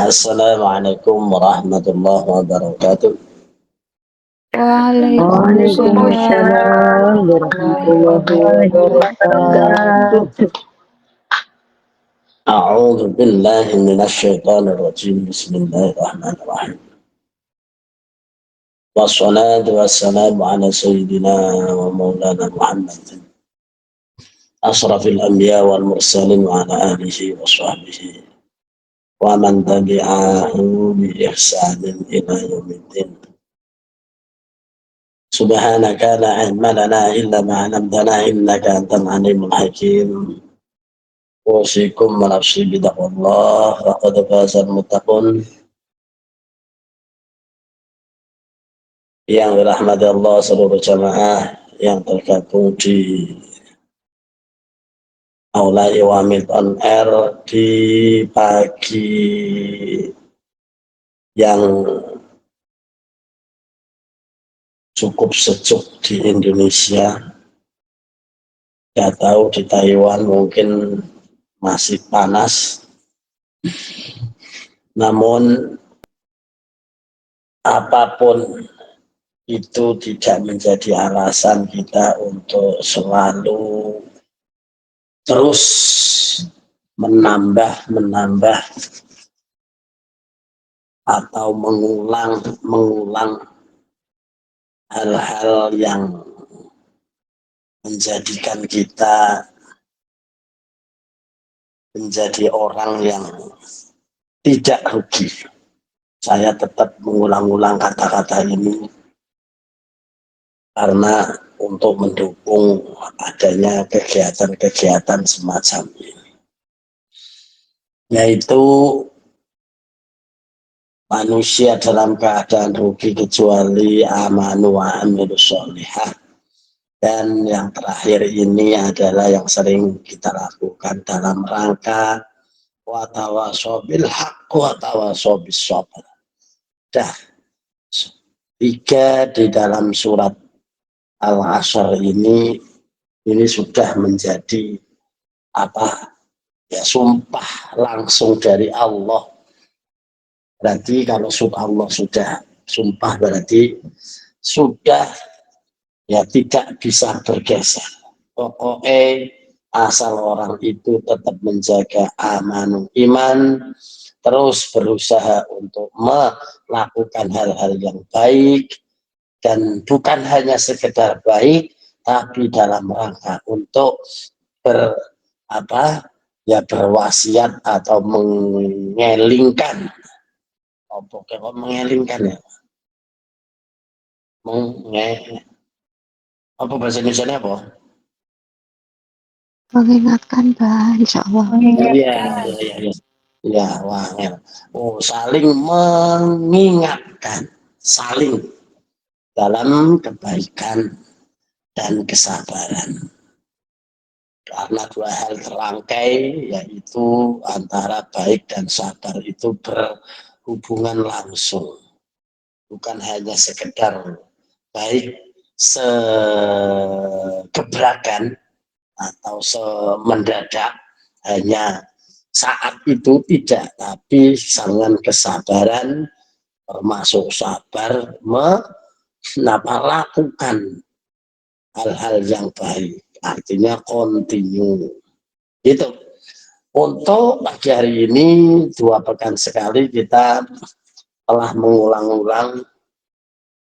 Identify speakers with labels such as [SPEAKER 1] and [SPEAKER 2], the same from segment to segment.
[SPEAKER 1] Assalamualaikum warahmatullahi wabarakatuh.
[SPEAKER 2] Waalaikumsalam warahmatullahi wabarakatuh.
[SPEAKER 1] A'udzu billahi minasy syaithanir rajim. Bismillahirrahmanirrahim. Wassalatu wassalamu ala sayyidina wa maulana Muhammad asrafil anbiya wal mursalin wa ala alihi wa sahbihi wa man tabi'ahu bi ihsanin ila yaumiddin. Subhanaka la ilma lana illa ma 'allamtana innaka antal alimul hakim. Usikum wa nafsi bitaqwallah faqad fazal muttaqun. Yang dirahmati Allah seluruh jamaah yang tergabung di Aula Iwamid on Air di pagi yang cukup sejuk di Indonesia. Tidak tahu di Taiwan mungkin masih panas. Namun apapun itu tidak menjadi alasan kita untuk selalu terus menambah atau mengulang hal-hal yang menjadikan kita menjadi orang yang tidak rugi. Saya tetap mengulang-ulang kata-kata ini karena untuk mendukung adanya kegiatan-kegiatan semacam ini, yaitu manusia dalam keadaan rugi kecuali amanu wa amilus sholihah. Dan yang terakhir ini adalah yang sering kita lakukan dalam rangka wa tawasaw bil haqq wa tawasaw bis sabr. Dah 3 di dalam surat Al-Asr ini sudah menjadi sumpah langsung dari Allah. Berarti kalau Allah sudah sumpah berarti sudah tidak bisa bergeser. Pokoknya asal orang itu tetap menjaga iman, terus berusaha untuk melakukan hal-hal yang baik, dan bukan hanya sekedar baik, tapi dalam rangka untuk berwasiat atau mengelingkan. Apa bahasa Indonesia apa?
[SPEAKER 2] Mengingatkan Pak, insya Allah.
[SPEAKER 1] Iya, saling mengingatkan, saling dalam kebaikan dan kesabaran. Karena 2 hal terangkai, yaitu antara baik dan sabar itu berhubungan langsung. Bukan hanya sekedar baik segebrakan atau semendadak hanya saat itu, tidak, tapi dengan kesabaran, termasuk sabar melakukan hal-hal yang baik, artinya continue. Itu untuk pagi hari ini 2 pekan sekali kita telah mengulang-ulang,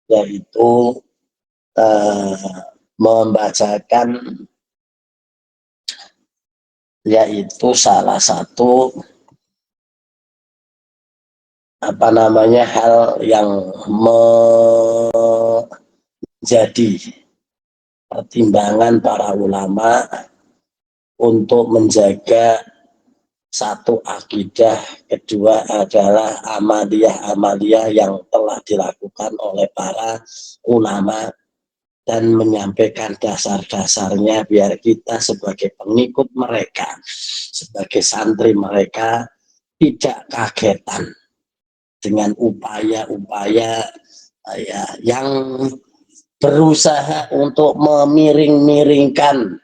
[SPEAKER 1] yaitu membacakan salah satu hal yang menjadi pertimbangan para ulama untuk menjaga satu akidah, kedua adalah amaliyah yang telah dilakukan oleh para ulama dan menyampaikan dasar-dasarnya biar kita sebagai pengikut mereka, sebagai santri mereka, tidak kagetan dengan upaya-upaya yang berusaha untuk memiring-miringkan,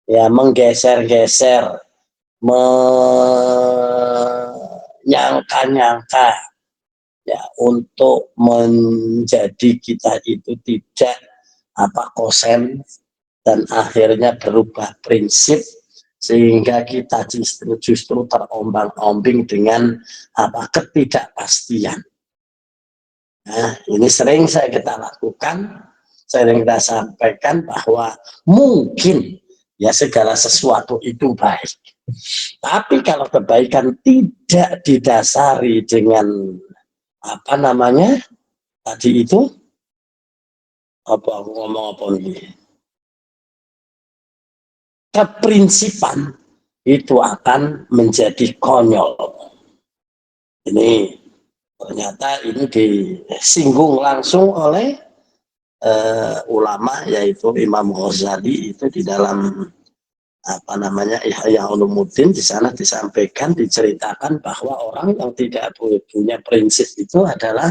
[SPEAKER 1] menggeser-geser, nyangka-nyangka ya untuk menjadi kita itu tidak kosen dan akhirnya berubah prinsip sehingga kita justru terombang-ambing dengan ketidakpastian. Nah, ini sering kita lakukan, sering kita sampaikan bahwa mungkin ya segala sesuatu itu baik. Tapi kalau kebaikan tidak didasari dengan tadi itu ngomong apa nih? Keprinsipan itu akan menjadi konyol. Ini ternyata ini disinggung langsung oleh ulama, yaitu Imam Ghazali itu di dalam Ihya Ulumuddin. Di sana disampaikan, diceritakan bahwa orang yang tidak punya prinsip itu adalah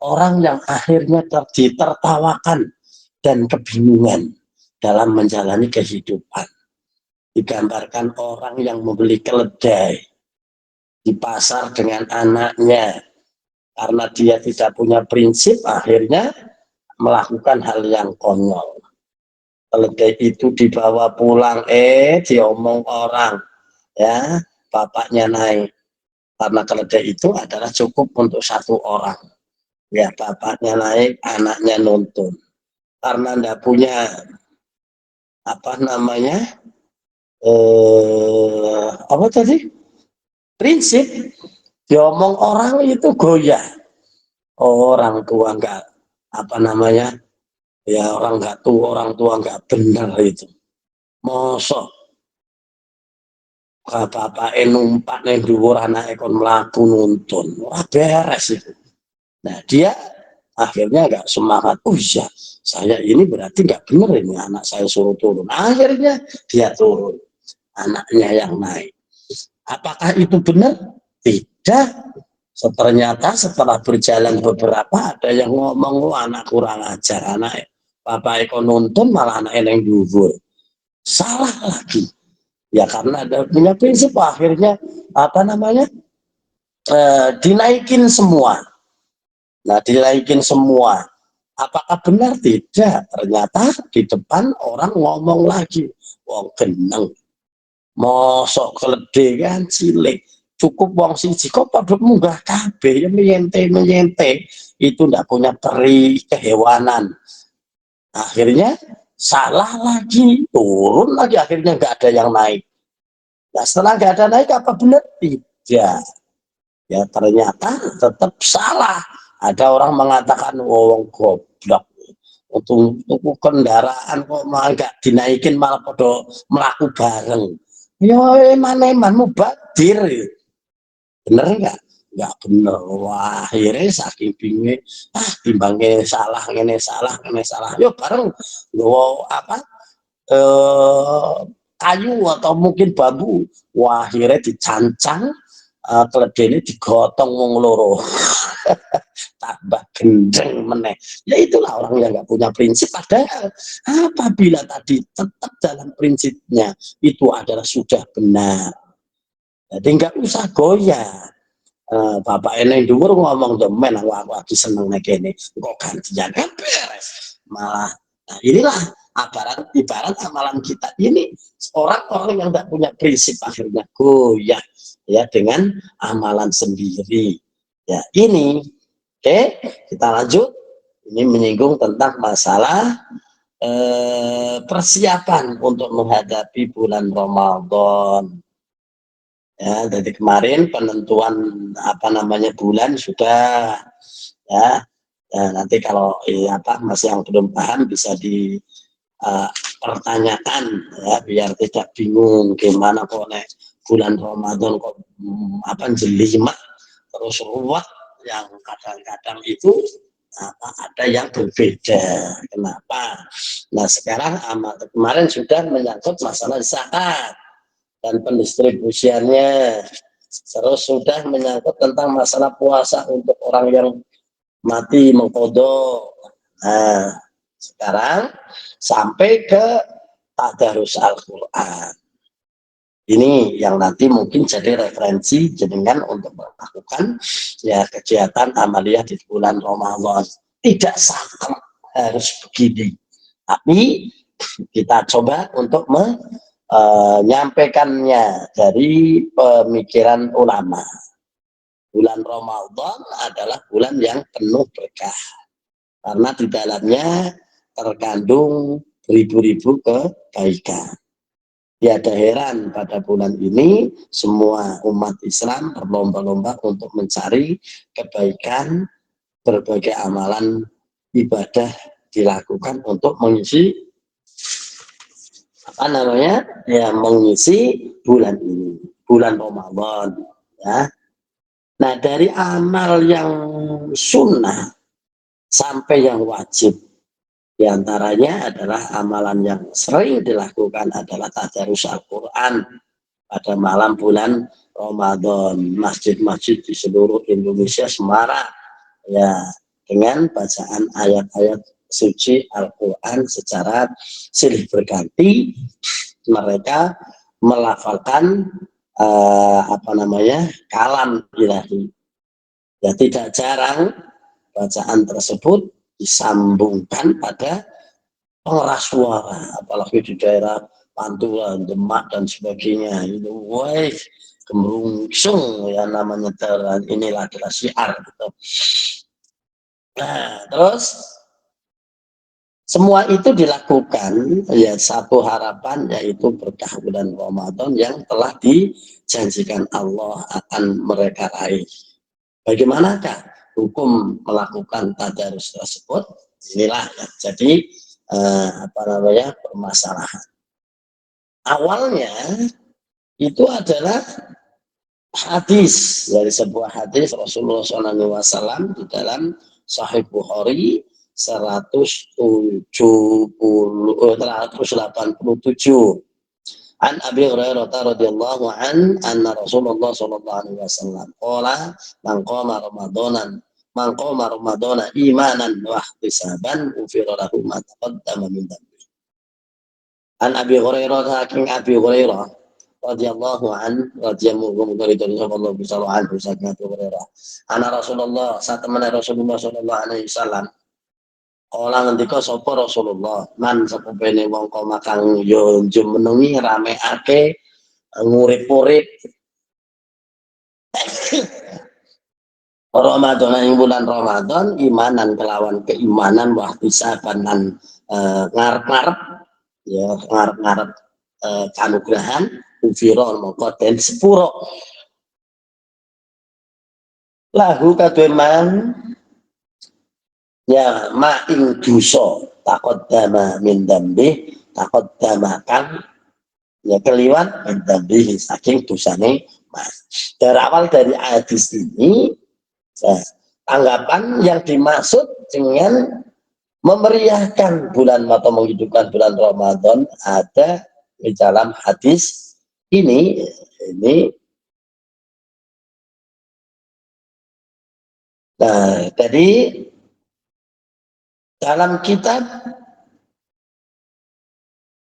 [SPEAKER 1] orang yang akhirnya ditertawakan dan kebingungan dalam menjalani kehidupan. Digambarkan orang yang membeli keledai di pasar dengan anaknya, karena dia tidak punya prinsip akhirnya melakukan hal yang konyol. Keledai itu dibawa pulang, diomong orang, ya bapaknya naik, karena keledai itu adalah cukup untuk satu orang. Ya bapaknya naik, anaknya nuntun. Karena ndak punya prinsip, diomong orang itu goyah. Orang tua enggak orang tua enggak benar itu. Mosok bapak numpak neng dhuwur anake kon mlaku nuntun. Wah beres itu. Nah, dia akhirnya enggak semangat. Ya, saya ini berarti enggak benar ini, anak saya suruh turun. Akhirnya dia turun. Anaknya yang naik. Apakah itu benar? Tidak. Ternyata setelah berjalan beberapa, ada yang ngomong, anak kurang ajar, anak bapak Eko nuntun malah anak yang dhuwur. Salah lagi. Ya karena ada punya prinsip, akhirnya dinaikin semua. Nah, dinaikin semua. Apakah benar? Tidak. Ternyata di depan orang ngomong lagi, wong geneng. Mosok keledai kan cilik, cukup wong siji kok padha munggah kabeh, ya menyente itu ndak punya peri kehewanan. Akhirnya salah lagi, turun lagi, akhirnya nggak ada yang naik. Nah, setelah nggak ada naik, apa benar? Tidak. Ya ternyata tetap salah. Ada orang mengatakan, wong goblok, untuk kendaraan kok malah nggak dinaikin, malah pada melaku bareng. Ya eman mubadir, bener nggak? Nggak bener. Wah, akhirnya saking bingung, timbangnya salah, ini salah. Yuk bareng, kayu atau mungkin bambu. Wah, akhirnya dicancang, keledai ini digotong wong loro. Tambah gendeng meneh. Ya itulah orang yang nggak punya prinsip. Padahal apabila tadi tetap dalam prinsipnya, itu adalah sudah benar. Jadi nggak usah goyah. Bapak ini dhuwur ngomong demen, aku lagi seneng nek kene. Kok gantian kan beres. Malah nah inilah ibarat amalan kita ini, orang-orang yang tidak punya prinsip akhirnya goyah ya dengan amalan sendiri. Ya ini oke, kita lanjut. Ini menyinggung tentang masalah persiapan untuk menghadapi bulan Ramadan. Ya, dari kemarin penentuan bulan sudah ya. Ya nanti kalau masih yang belum paham bisa dipertanyakan ya, biar tidak bingung gimana kok nek bulan Ramadan kok jelimet terus ruwet, yang kadang-kadang itu ada yang berbeda. Kenapa? Nah sekarang kemarin sudah menyangkut masalah zakat dan pendistribusiannya, terus sudah menyangkut tentang masalah puasa untuk orang yang mati mengqadha. Nah sekarang sampai ke tadarus Al-Quran. Ini yang nanti mungkin jadi referensi jenengan untuk melakukan ya kegiatan amaliyah di bulan Ramadan. Tidak saklek harus begini, tapi kita coba untuk menyampaikannya dari pemikiran ulama. Bulan Ramadan adalah bulan yang penuh berkah karena di dalamnya terkandung ribu-ribu kebaikan. Tiada heran pada bulan ini semua umat Islam berlomba-lomba untuk mencari kebaikan, berbagai amalan ibadah dilakukan untuk mengisi apa namanya ya, mengisi bulan ini, bulan Ramadan ya. Nah, dari amal yang sunnah sampai yang wajib, diantaranya adalah amalan yang sering dilakukan adalah tadarus Al-Quran pada malam bulan Ramadan. Masjid-masjid di seluruh Indonesia semarak ya dengan bacaan ayat-ayat suci Al-Quran secara silih berganti. Mereka melafalkan apa namanya kalam ilahi. Ya, tidak jarang bacaan tersebut disambungkan pada pengeras suara, apalagi di daerah Pantura, Demak dan sebagainya. Itu woi gemerungsung ya namanya terang. Inilah adalah syiar gitu. Nah, terus semua itu dilakukan ya satu harapan, yaitu berkah bulan Ramadan yang telah dijanjikan Allah akan mereka raih. Bagaimanakah hukum melakukan tadarus tersebut? Inilah ya. Jadi apa namanya permasalahan. Awalnya itu adalah hadis, dari sebuah hadis Rasulullah SAW di dalam Sahih Bukhari 187 an Abi Hurairah radhiyallahu anna Rasulullah sallallahu alaihi wasallam qala man qama ramadana imanan wa ihtisaban ufira lahu ma taqaddama min dhanbi. An Abi Hurairah, saking Abi Hurairah radhiyallahu radhiyallahu anhu saking Abi Hurairah. Ana Rasulullah satemene Rasulullah sallallahu alaihi wasallam Kala ngendika sapa Rasulullah, man sapene wong kang yo jumenengi rameake ngurip-urip Ramadan ing bulan Ramadan imanan kelawan keimanan wa ihtisaban lan ngarep-ngarep ya ngarep-ngarep kanugrahan ufira mongko den sepuro lahu kademan ya ma ing dosa taqaddama min dambi taqaddamakan ya keliwat min dambi saking dosane mas. Berawal dari hadis ini ya, tanggapan yang dimaksud dengan memeriahkan bulan atau menghidupkan bulan Ramadan ada di dalam hadis ini nah jadi dalam kitab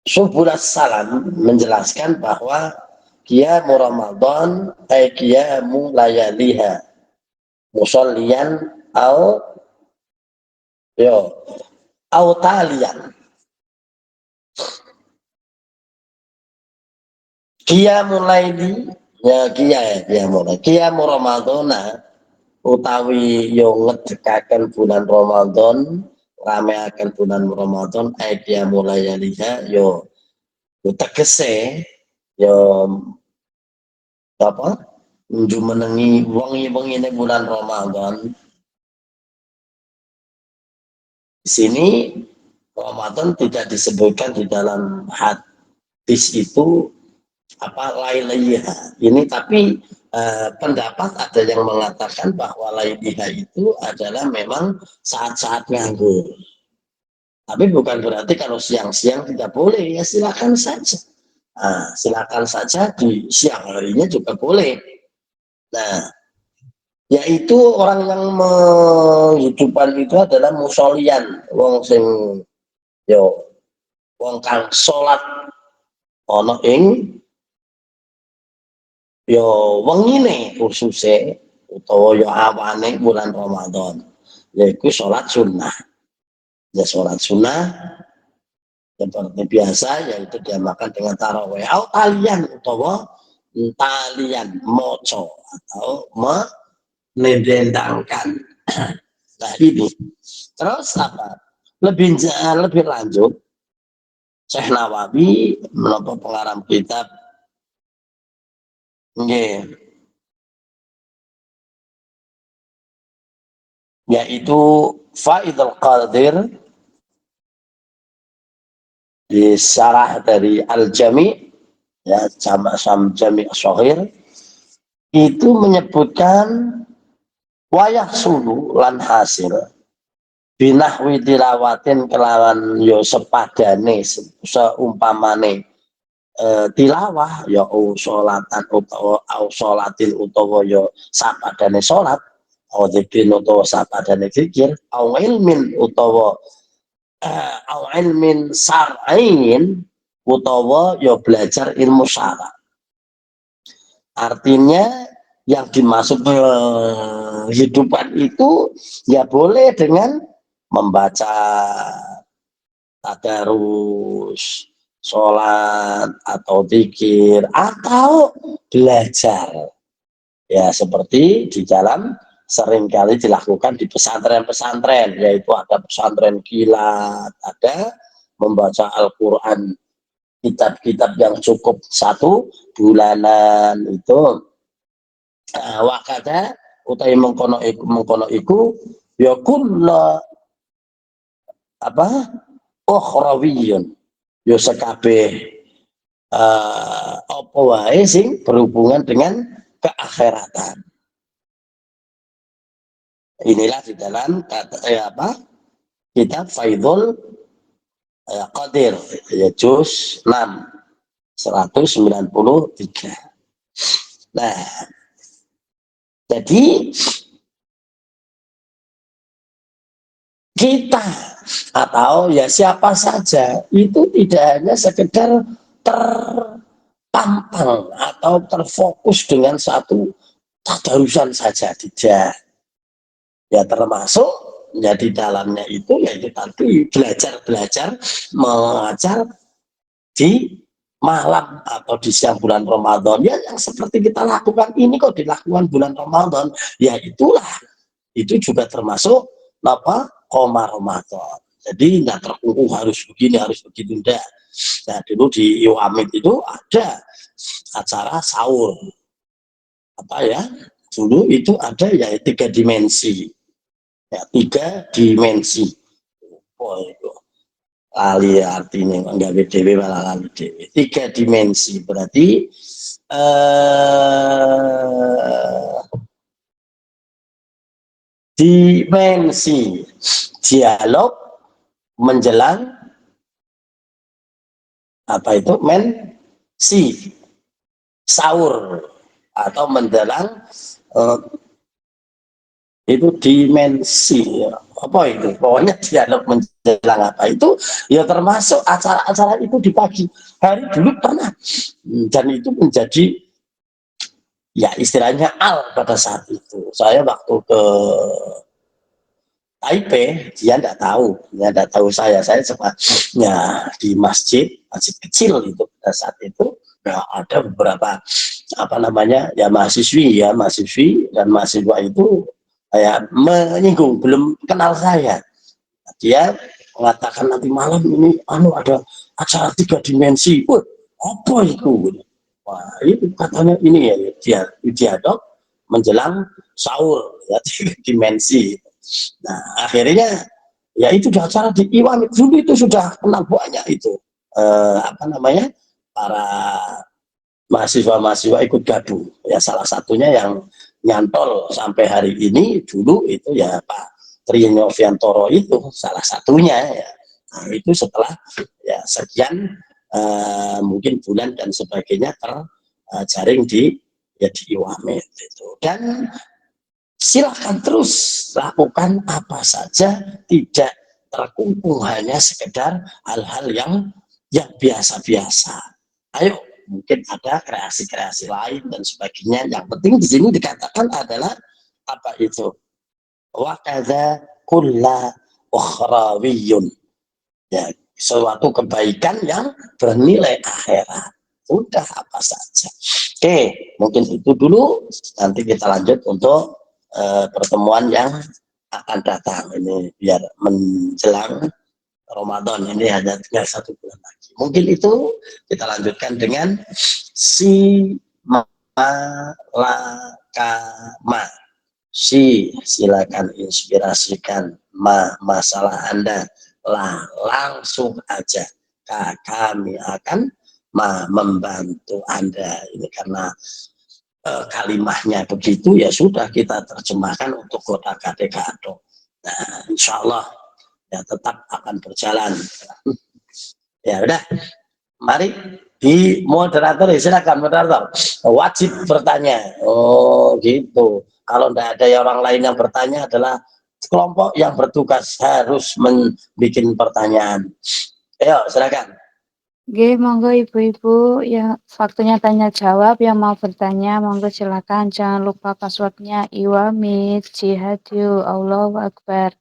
[SPEAKER 1] Subulas Salam menjelaskan bahwa qiyamu Ramadan ay qiyamu layaliha musallian au talian. Qiyamu laili ya qiyamu Ramadana utawi yo ngedekaken bulan Ramadan, rameaken bulan Ramadan aja mulai liha yo tegese yo apa menjumenengi wengi-wengine bulan Ramadan. Di sini Ramadan tidak disebutkan di dalam hadis itu apa lailiha ini, tapi pendapat ada yang mengatakan bahwa lailiha itu adalah memang saat-saat nganggur, tapi bukan berarti kalau siang-siang tidak boleh, ya silakan saja. Silakan saja di siang harinya juga boleh. Nah, yaitu orang yang menghidupkan itu adalah musolian, wong sing yo wong kang salat ana ing yo wengine khususnya utawa yo awane bulan Ramadan yaitu sholat sunnah. Ya sholat sunnah seperti biasa yaitu diamakan dengan tarawih atau talian utawa talian moco atau menendangkan. Nah ini terus apa lebih lanjut Syekh Nawawi menopo pengarang kitab nggih yaitu Faidul Qadir di syarah dari Al-Jami ya Jami' Shaghir itu menyebutkan wayah sulu lan hasil binahwi tilawatin kelawan yo sepadane seumpamane tilawah ya sholatan utawa sholatin utawa ya sapadane salat au dzikrin utawa sapadane zikir au ilmin utawa au ilmin syar'in utawa ya belajar ilmu syara. Artinya yang dimaksud kehidupan itu ya boleh dengan membaca tadarus, sholat atau zikir atau belajar. Ya seperti di dalam seringkali dilakukan di pesantren-pesantren, yaitu ada pesantren kilat, ada membaca Al-Quran, kitab-kitab yang cukup 1 bulanan itu wakada utai mengkono iku ya kulla apa ukhrawiyun ya sekabeh apa wae sing berhubungan dengan keakhiratan. Inilah di dalam kitab Faidul Qadir ya juz 6 193. Nah, jadi kita atau ya siapa saja itu tidak hanya sekedar terpampang atau terfokus dengan satu tadarusan saja, tidak. Ya termasuk ya di dalamnya itu yaitu tadi belajar mengajar di malam atau di siang bulan Ramadan ya yang seperti kita lakukan ini kok dilakukan bulan Ramadan ya itulah itu juga termasuk apa qomar Ramadan. Jadi nggak terkungkung harus begini harus begitu enggak. Nah dulu di Iwamit itu ada acara sahur apa ya dulu itu ada ya 3 dimensi ya 3 dimensi. Oh itu lali artinya enggak BDW malah lali dewe 3 dimensi berarti dimensi dialog menjelang apa itu mensi sahur atau menjelang itu dimensi apa itu pokoknya dialog menjelang apa itu ya termasuk acara-acara itu di pagi hari dulu pernah dan itu menjadi ya istilahnya pada saat itu saya waktu ke Taipei dia tidak tahu saya sepatnya di masjid kecil itu pada saat itu ya ada beberapa apa namanya ya mahasiswi dan mahasiswa itu kayak menyinggung belum kenal saya dia mengatakan nanti malam ini ada acara 3 dimensi apa itu wah itu katanya ini ya dialog menjelang sahur ya 3 dimensi. Nah akhirnya ya itu sudah acara di Iwan dulu itu sudah kenal banyak itu apa namanya para mahasiswa ikut gabung ya salah satunya yang nyantol sampai hari ini dulu itu ya Pak Trino Viantoro itu salah satunya ya. Nah, itu setelah ya sekian mungkin bulan dan sebagainya terjaring di Iwamet itu dan silahkan terus lakukan apa saja tidak terkungkung hanya sekedar hal-hal yang biasa-biasa. Ayo mungkin ada kreasi-kreasi lain dan sebagainya. Yang penting di sini dikatakan adalah apa itu? Wa kadza kulla ukhrawiyun. Ya, suatu kebaikan yang bernilai akhirat. Udah apa saja. Oke, mungkin itu dulu. Nanti kita lanjut untuk pertemuan yang akan datang. Ini biar menjelang Ramadan. Ini hanya tinggal 1 bulan lagi. Mungkin itu kita lanjutkan dengan si malakama. Silakan inspirasikan masalah Anda lah, langsung aja kami akan membantu Anda. Ini karena kalimahnya begitu, ya sudah kita terjemahkan untuk kota KTK. Nah, insya Allah ya tetap akan berjalan. Ya udah, mari di moderator, silakan moderator, wajib bertanya. Oh gitu, kalau tidak ada orang lain yang bertanya adalah kelompok yang bertugas harus membuat pertanyaan. Ayo silakan.
[SPEAKER 2] Oke, monggo ibu-ibu yang waktunya tanya jawab, yang mau bertanya monggo silakan. Jangan lupa passwordnya Iwamid Jihadyu. Allahu Akbar.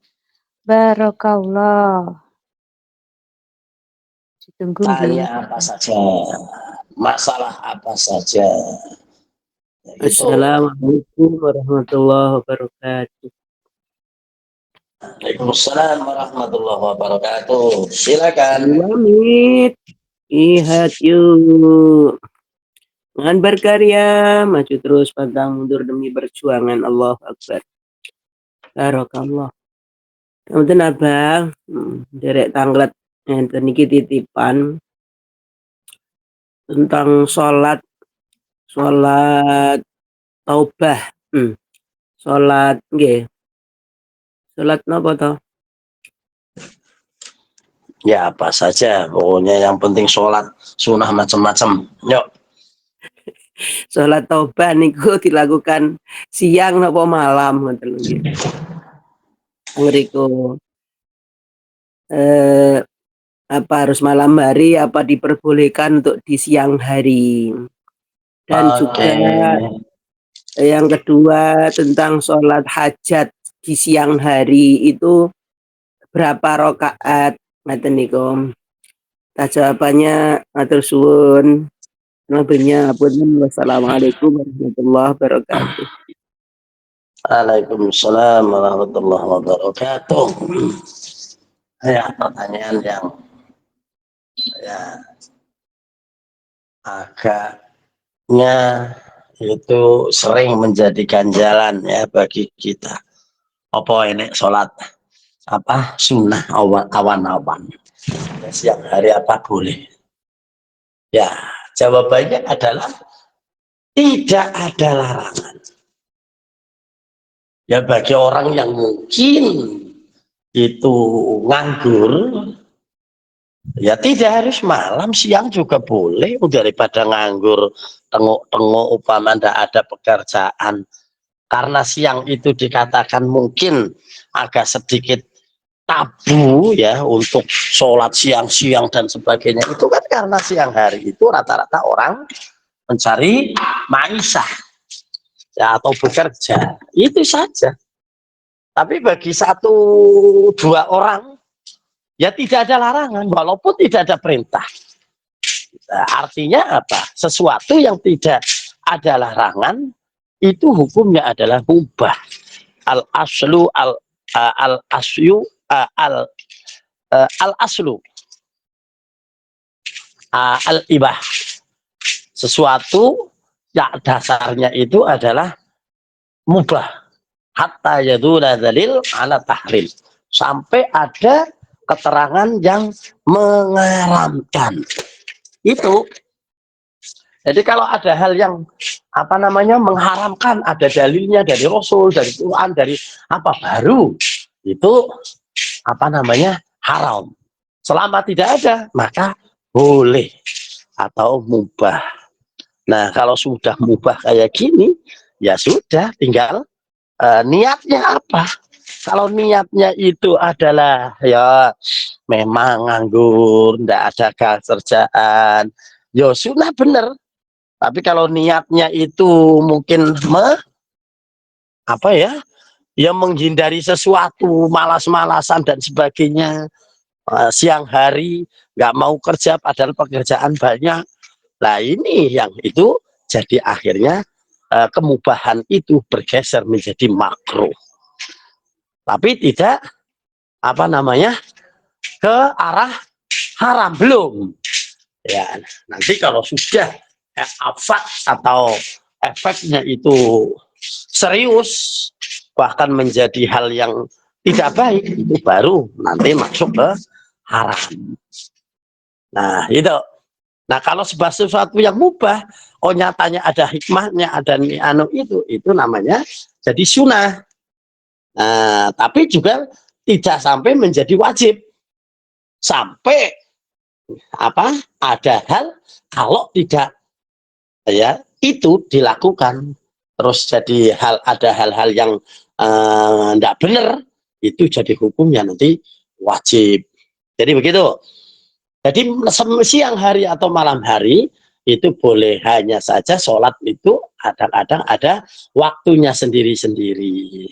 [SPEAKER 2] Barokallah. Ditunggu nggih.
[SPEAKER 1] Tanya apa saja, masalah apa saja. Ya, gitu.
[SPEAKER 3] Assalamualaikum warahmatullahi wabarakatuh.
[SPEAKER 1] Waalaikumsalam warahmatullahi wabarakatuh. Silakan.
[SPEAKER 3] Iwamid, lihat yuk. Dengan berkarya, maju terus pantang mundur demi perjuangan. Allahu Akbar. Barakallah. Kemudian abang, derek tanglet enten iki titipan tentang sholat taubah. Sholat nggih. Sholat napa to?
[SPEAKER 1] Ya apa saja, pokoknya yang penting sholat sunnah macam-macam. Yuk.
[SPEAKER 3] Sholat taubah niku dilakukan siang napa malam ngoten nggih. Ngriku apa harus malam hari, apa diperbolehkan untuk di siang hari. Dan juga yang kedua tentang sholat hajat di siang hari itu berapa rakaat ngaten niku. Jawabannya matur suwun. Wassalamualaikum warahmatullahi wabarakatuh.
[SPEAKER 1] Waalaikumsalam warahmatullahi wabarakatuh. Ya, pertanyaan yang ya agaknya itu sering menjadi ganjalan ya bagi kita. Apa ini sholat apa sunnah awan-awan siang hari apa boleh? Ya, jawabannya adalah tidak ada larangan. Ya bagi orang yang mungkin itu nganggur, ya tidak harus malam, siang juga boleh. Daripada nganggur tengok-tengok upama ndak ada pekerjaan. Karena siang itu dikatakan mungkin agak sedikit tabu ya untuk sholat siang-siang dan sebagainya. Itu kan karena siang hari itu rata-rata orang mencari maisha ya, atau bekerja, itu saja. Tapi bagi 1-2 orang ya tidak ada larangan walaupun tidak ada perintah. Nah, artinya apa? Sesuatu yang tidak ada larangan itu hukumnya adalah mubah. Al aslu al asyu al aslu al ibah. Sesuatu yang dasarnya itu adalah mubah. Hatta yadula dalil ala tahrim. Sampai ada keterangan yang mengharamkan. Itu. Jadi kalau ada hal yang apa namanya mengharamkan, ada dalilnya dari Rasul, dari Quran, dari apa baru, itu apa namanya haram. Selama tidak ada, maka boleh atau mubah. Nah, kalau sudah mubah kayak gini, ya sudah, tinggal niatnya apa. Kalau niatnya itu adalah ya memang nganggur, ndak ada kerjaan, ya sudah benar. Tapi kalau niatnya itu mungkin menghindari sesuatu, malas-malasan dan sebagainya, siang hari nggak mau kerja padahal pekerjaan banyak. Nah ini yang itu jadi akhirnya kemubahan itu bergeser menjadi makruh. Tapi tidak ke arah haram, belum. Ya, nanti kalau sudah afat atau efeknya itu serius, bahkan menjadi hal yang tidak baik, itu baru nanti masuk ke haram. Nah, itu. Nah, kalau sesuatu yang mubah, nyatanya ada hikmahnya, ada itu namanya jadi sunnah. Nah, tapi juga tidak sampai menjadi wajib. Sampai ada hal kalau tidak itu dilakukan terus jadi ada hal-hal yang tidak benar, itu jadi hukumnya nanti wajib. Jadi begitu. Jadi siang hari atau malam hari itu boleh, hanya saja sholat itu kadang-kadang ada waktunya sendiri-sendiri.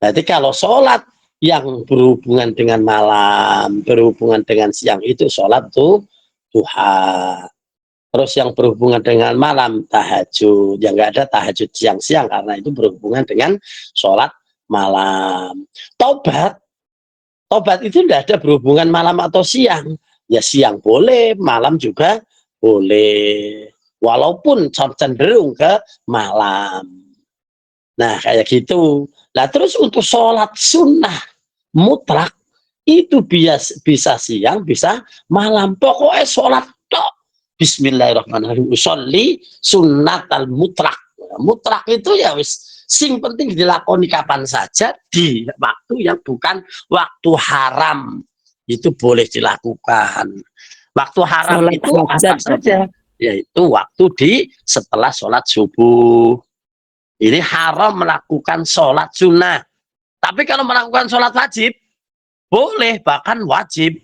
[SPEAKER 1] Jadi kalau sholat yang berhubungan dengan malam, berhubungan dengan siang itu sholat tuh duha. Terus yang berhubungan dengan malam tahajud, yang nggak ada tahajud siang-siang karena itu berhubungan dengan sholat malam. Tobat itu tidak ada berhubungan malam atau siang. Ya siang boleh, malam juga boleh. Walaupun cenderung ke malam. Nah kayak gitu. Nah terus untuk sholat sunnah mutlak itu bisa siang, bisa malam. Pokoknya sholat tok. Bismillahirrahmanirrahim. Sholli sunnatal mutlak. Mutlak itu ya wis sing penting dilakoni kapan saja di waktu yang bukan waktu haram. Itu boleh dilakukan. Waktu haram sholat itu apa saja? Yaitu waktu setelah sholat subuh. Ini haram melakukan sholat sunnah. Tapi kalau melakukan sholat wajib, boleh, bahkan wajib.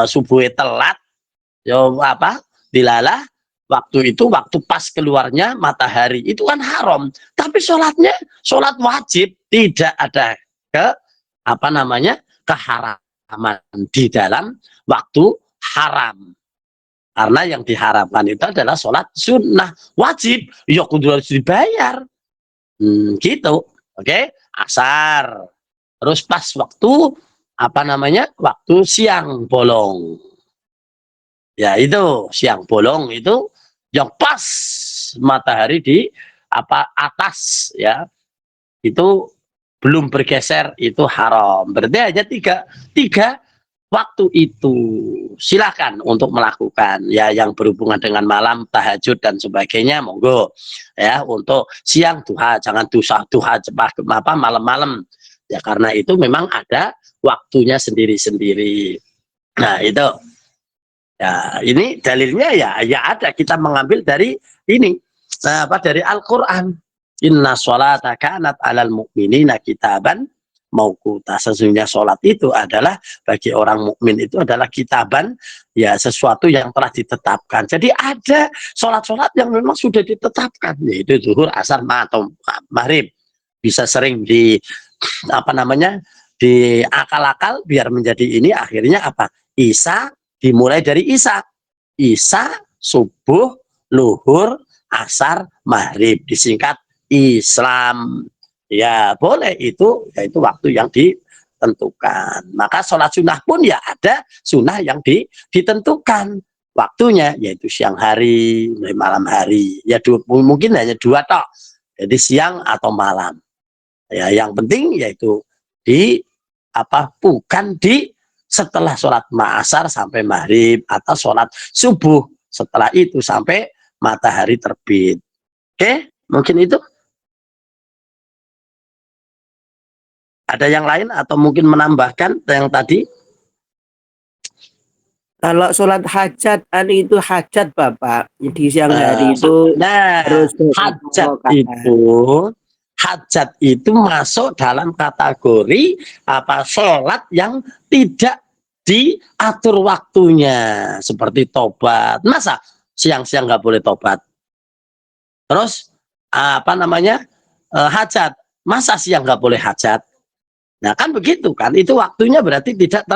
[SPEAKER 1] Subuh telat, dilalah, waktu itu waktu pas keluarnya matahari, itu kan haram. Tapi sholatnya sholat wajib, tidak ada keharaman di dalam waktu haram. Karena yang diharapkan itu adalah sholat sunnah wajib, ya kudu harus dibayar. Gitu, oke? Asar. Terus pas waktu waktu siang bolong. Ya itu siang bolong itu yang pas matahari di atas ya. Itu belum bergeser, itu haram. Berarti hanya tiga waktu itu. Silakan untuk melakukan ya yang berhubungan dengan malam, tahajud dan sebagainya, monggo. Ya, untuk siang duha, jangan duha cepat malam-malam. Ya karena itu memang ada waktunya sendiri-sendiri. Nah, itu. Ya, ini dalilnya ya ada, kita mengambil dari ini. Dari Al-Qur'an. Inna sholata kanat 'alal mu'minina kitaban mauquta. Sesungguhnya sholat itu adalah bagi orang mukmin itu adalah kitaban, ya sesuatu yang telah ditetapkan. Jadi ada sholat-sholat yang memang sudah ditetapkan, yaitu zuhur, asar, atau maghrib. Bisa sering di akal-akal biar menjadi ini, akhirnya Isya dimulai dari Isya, subuh, luhur, asar, maghrib, disingkat Islam. Ya boleh, itu yaitu waktu yang ditentukan. Maka sholat sunnah pun ya ada sunnah yang ditentukan waktunya, yaitu siang hari, malam hari. Ya mungkin hanya dua tok, jadi siang atau malam. Ya yang penting yaitu bukan setelah sholat asar sampai maghrib, atau sholat subuh setelah itu sampai matahari terbit. Oke, mungkin itu. Ada yang lain atau mungkin menambahkan yang tadi?
[SPEAKER 3] Kalau sholat hajat, itu hajat Bapak, di siang hari itu harus
[SPEAKER 1] hajat itu masuk dalam kategori sholat yang tidak diatur waktunya, seperti tobat. Masa siang-siang nggak boleh tobat. Terus apa namanya, hajat, masa siang nggak boleh hajat? Nah kan begitu kan, itu waktunya berarti tidak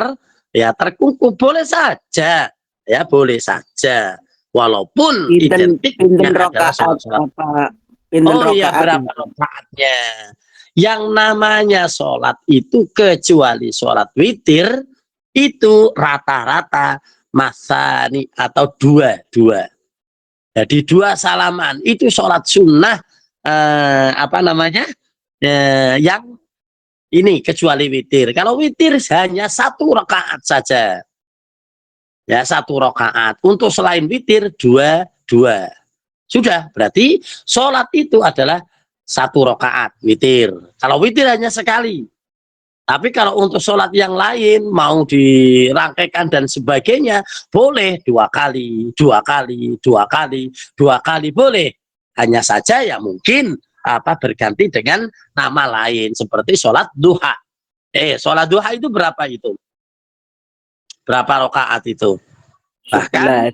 [SPEAKER 1] terkumpul, boleh saja, ya boleh saja, walaupun
[SPEAKER 3] Pinten
[SPEAKER 1] identiknya adalah
[SPEAKER 3] rakaat
[SPEAKER 1] sholat-sholat.
[SPEAKER 3] apa pinten
[SPEAKER 1] Oh iya,
[SPEAKER 3] rakaat
[SPEAKER 1] berapa rakaatnya? Yang namanya sholat itu kecuali sholat witir itu rata-rata masani atau dua. Jadi dua salaman itu sholat sunnah, apa namanya, yang ini kecuali witir. Kalau witir hanya satu rakaat saja, ya satu rakaat. Untuk selain witir dua. Sudah, berarti sholat itu adalah satu rakaat witir. Kalau witir hanya sekali. Tapi kalau untuk sholat yang lain mau dirangkaikan dan sebagainya, boleh dua kali boleh. Hanya saja ya mungkin berganti dengan nama lain seperti sholat duha. Sholat duha itu berapa itu? Berapa rakaat itu? Bahkan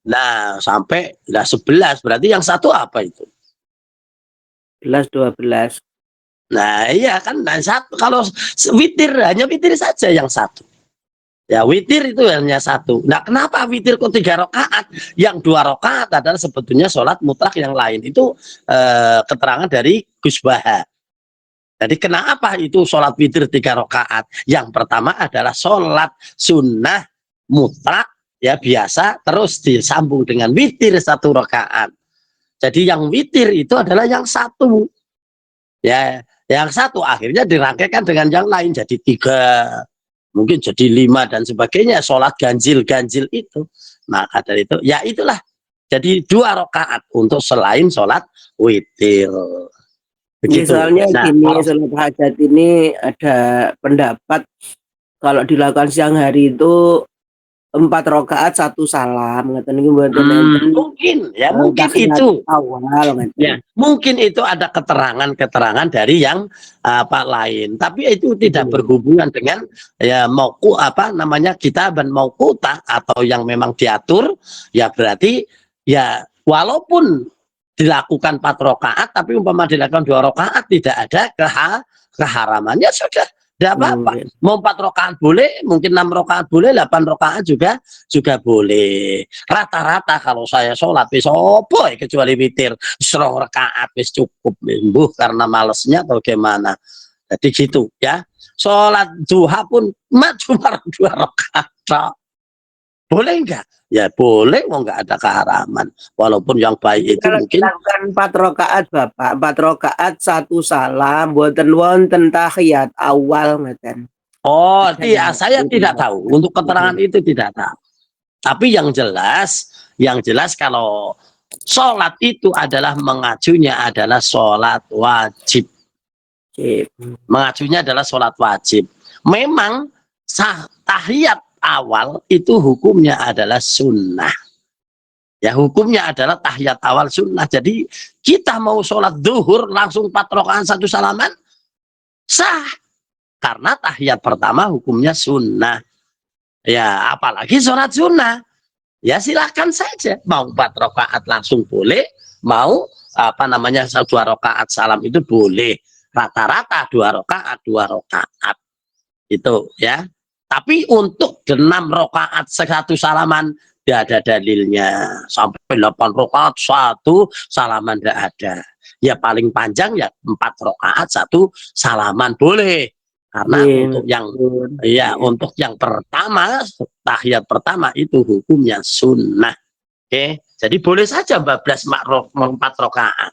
[SPEAKER 3] 11.
[SPEAKER 1] sampai 11, berarti yang satu apa itu?
[SPEAKER 3] 12.
[SPEAKER 1] Nah iya kan, satu. Kalau witir hanya witir saja yang satu. Ya witir itu hanya satu. Nah kenapa witir kok 3 rakaat? Yang 2 rakaat adalah sebetulnya sholat mutlak yang lain. Itu keterangan dari Gus Baha. Jadi kenapa itu sholat witir 3 rakaat? Yang pertama adalah sholat sunnah mutlak ya biasa, terus disambung dengan witir 1 rakaat. Jadi yang witir itu adalah yang satu. Ya, yang satu akhirnya dirangkaikan dengan yang lain jadi 3, mungkin jadi 5 dan sebagainya, sholat ganjil itu. Maka dari itu ya itulah, jadi 2 rakaat untuk selain sholat witir begitu.
[SPEAKER 3] Soalnya
[SPEAKER 1] Nah
[SPEAKER 3] gini,
[SPEAKER 1] kalau
[SPEAKER 3] sholat hajat ini ada pendapat kalau dilakukan siang hari itu 4 rakaat 1 salam, ngeten iki mboten enten
[SPEAKER 1] mungkin
[SPEAKER 3] tahiyat
[SPEAKER 1] itu
[SPEAKER 3] awal
[SPEAKER 1] ya,
[SPEAKER 3] ngeten.
[SPEAKER 1] mungkin itu ada keterangan dari yang lain, tapi itu tidak
[SPEAKER 3] Iya.
[SPEAKER 1] berhubungan dengan ya mauku apa namanya kitaban mauquta atau yang memang diatur. Ya berarti ya walaupun dilakukan 4 rakaat tapi umpama dilakukan 2 rakaat tidak ada keharamannya, sudah tidak apa-apa.
[SPEAKER 3] Iya.
[SPEAKER 1] Mau 4 rakaat boleh, mungkin 6 rakaat boleh, 8 rakaat juga boleh. Rata-rata kalau saya sholat wis opo kecuali witir 1 rakaat wis cukup, mbuh karena malesnya atau gimana. Jadi gitu ya. Sholat duha pun cuma 2 rakaat. Boleh enggak? Ya boleh, mau enggak ada keharaman. Walaupun yang baik itu
[SPEAKER 3] Kalau
[SPEAKER 1] mungkin
[SPEAKER 3] dilakukan 4 rakaat Bapak, 4 rakaat 1 salam, mboten wonten tahiyat awal ngeten.
[SPEAKER 1] saya tidak tahu. Untuk keterangan itu tidak tahu. Tapi yang jelas kalau sholat itu adalah mengacunya adalah sholat wajib. Mengacunya adalah sholat wajib. Memang tahiyat awal itu hukumnya adalah sunnah. Ya hukumnya adalah tahiyat awal sunnah. Jadi kita mau sholat duhur langsung 4 rakaat 1 salaman sah. Karena tahiyat pertama hukumnya sunnah. Ya apalagi sholat sunnah. Ya silakan saja, mau 4 rakaat langsung boleh, mau 2 rakaat salam itu boleh, rata-rata 2 rakaat itu ya. Tapi untuk 6 rakaat 1 salaman tidak ada dalilnya, sampai 8 rakaat 1 salaman tidak ada. Ya paling panjang ya 4 rakaat 1 salaman boleh. Karena untuk yang pertama, tahiyat pertama itu hukumnya sunnah. Oke, jadi boleh saja bablas 4 rakaat.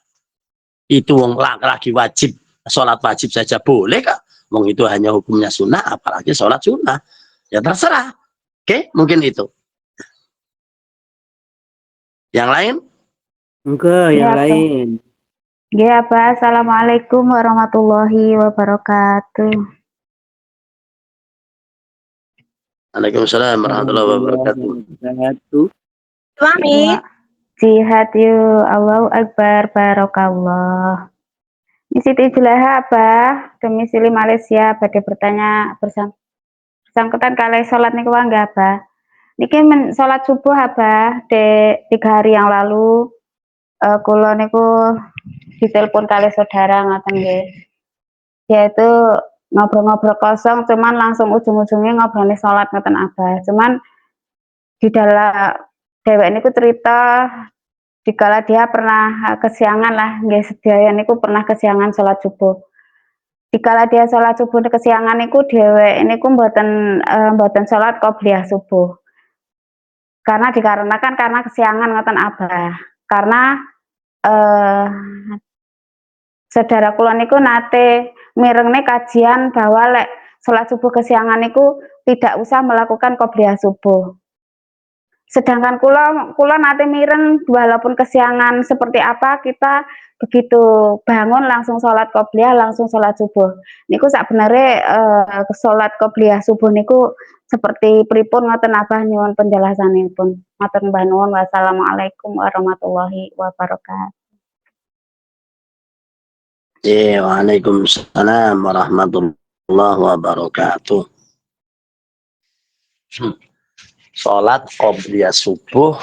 [SPEAKER 1] Itu lagi wajib, sholat wajib saja boleh kak. Wong itu hanya hukumnya sunnah, apalagi sholat sunnah. Ya terserah. Oke, mungkin itu. Yang lain?
[SPEAKER 3] Enggak, yang lain.
[SPEAKER 2] Ya Pak, Assalamualaikum warahmatullahi wabarakatuh.
[SPEAKER 1] Waalaikumsalam warahmatullahi wabarakatuh.
[SPEAKER 4] Mami.
[SPEAKER 2] Jihad yuk, Allahu Akbar, Barokallah. Siti Julaha Abah, domisili Malaysia, pada bertanya bersangkutan kali sholat niku enggak Abah. Niki sholat subuh Abah de 3 hari yang lalu kula niku ditelepon kali saudara ngoten nggih. Dia itu ngobrol-ngobrol kosong cuman langsung ujung-ujungnya ngobrolin sholat ngoten Abah. Cuman di dalam dhewek niku cerita dikala dia pernah kesiangan lah nggih sedaya niku pernah kesiangan sholat subuh. Dikala dia sholat subuh kesiangan niku dhewek niku mboten sholat qobliyah subuh. Dikarenakan karena kesiangan ngoten Abah. Karena saudara kula niku nate mirengne kajian bahwa lek sholat subuh kesiangan niku tidak usah melakukan qobliyah subuh. Sedangkan kula nate mireng walaupun kesiangan seperti apa kita begitu bangun langsung sholat qobliyah langsung sholat subuh. Niku sakbenere sholat qobliyah subuh niku seperti pripun ngoten Abah nyuwun penjelasanipun. Matur mbah nuwun. Wassalamualaikum warahmatullahi wabarakatuh.
[SPEAKER 1] Waalaikumsalam warahmatullahi wabarakatuh. Sholat qobliyah subuh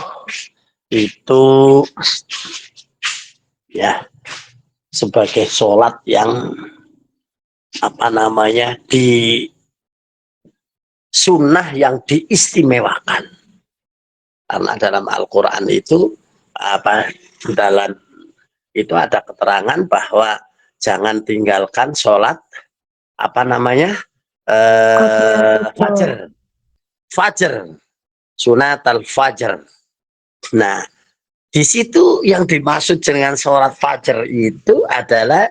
[SPEAKER 1] itu ya sebagai sholat yang di sunnah yang diistimewakan. Karena dalam Al-Quran itu ada keterangan bahwa jangan tinggalkan sholat fajar, sunat al-fajar. Nah, di situ yang dimaksud dengan sholat fajar itu adalah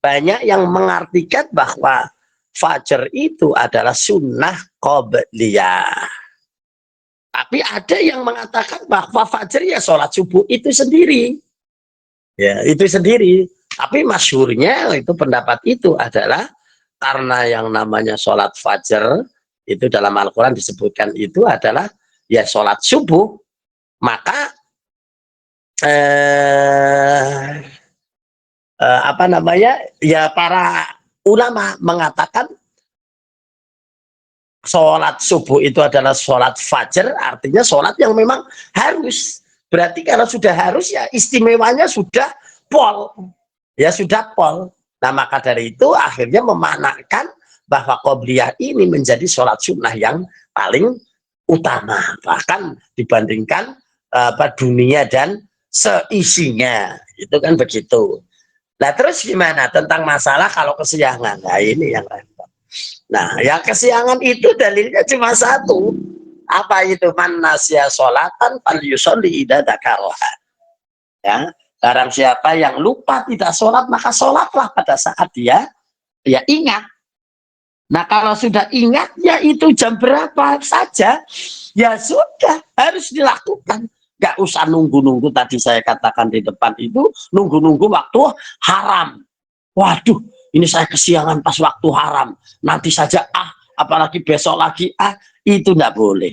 [SPEAKER 1] banyak yang mengartikan bahwa fajar itu adalah sunnah qobliyah. Tapi ada yang mengatakan bahwa fajar ya sholat subuh itu sendiri. Ya, itu sendiri. Tapi masyhurnya itu pendapat itu adalah karena yang namanya sholat fajar itu dalam Al-Quran disebutkan itu adalah ya sholat subuh, maka ya para ulama mengatakan sholat subuh itu adalah sholat fajar, artinya sholat yang memang harus. Berarti kalau sudah harus ya istimewanya sudah pol. Ya sudah pol. Nah maka dari itu akhirnya memaknakan bahwa qobliyah ini menjadi sholat sunnah yang paling utama. Bahkan dibandingkan dunia dan seisinya. Itu kan begitu. Nah terus gimana tentang masalah kalau kesiangan? Nah ini yang repot. Nah yang kesiangan itu dalilnya cuma satu. Apa itu? Man nasya sholatan fal yusolli idza dzakaraha. Ya, barang siapa yang lupa tidak sholat maka sholatlah pada saat dia ingat. Nah kalau sudah ingat ya itu jam berapa saja ya sudah harus dilakukan. Gak usah nunggu-nunggu tadi saya katakan di depan itu nunggu-nunggu waktu haram. Waduh ini saya kesiangan pas waktu haram. Nanti saja apalagi besok lagi itu tidak boleh.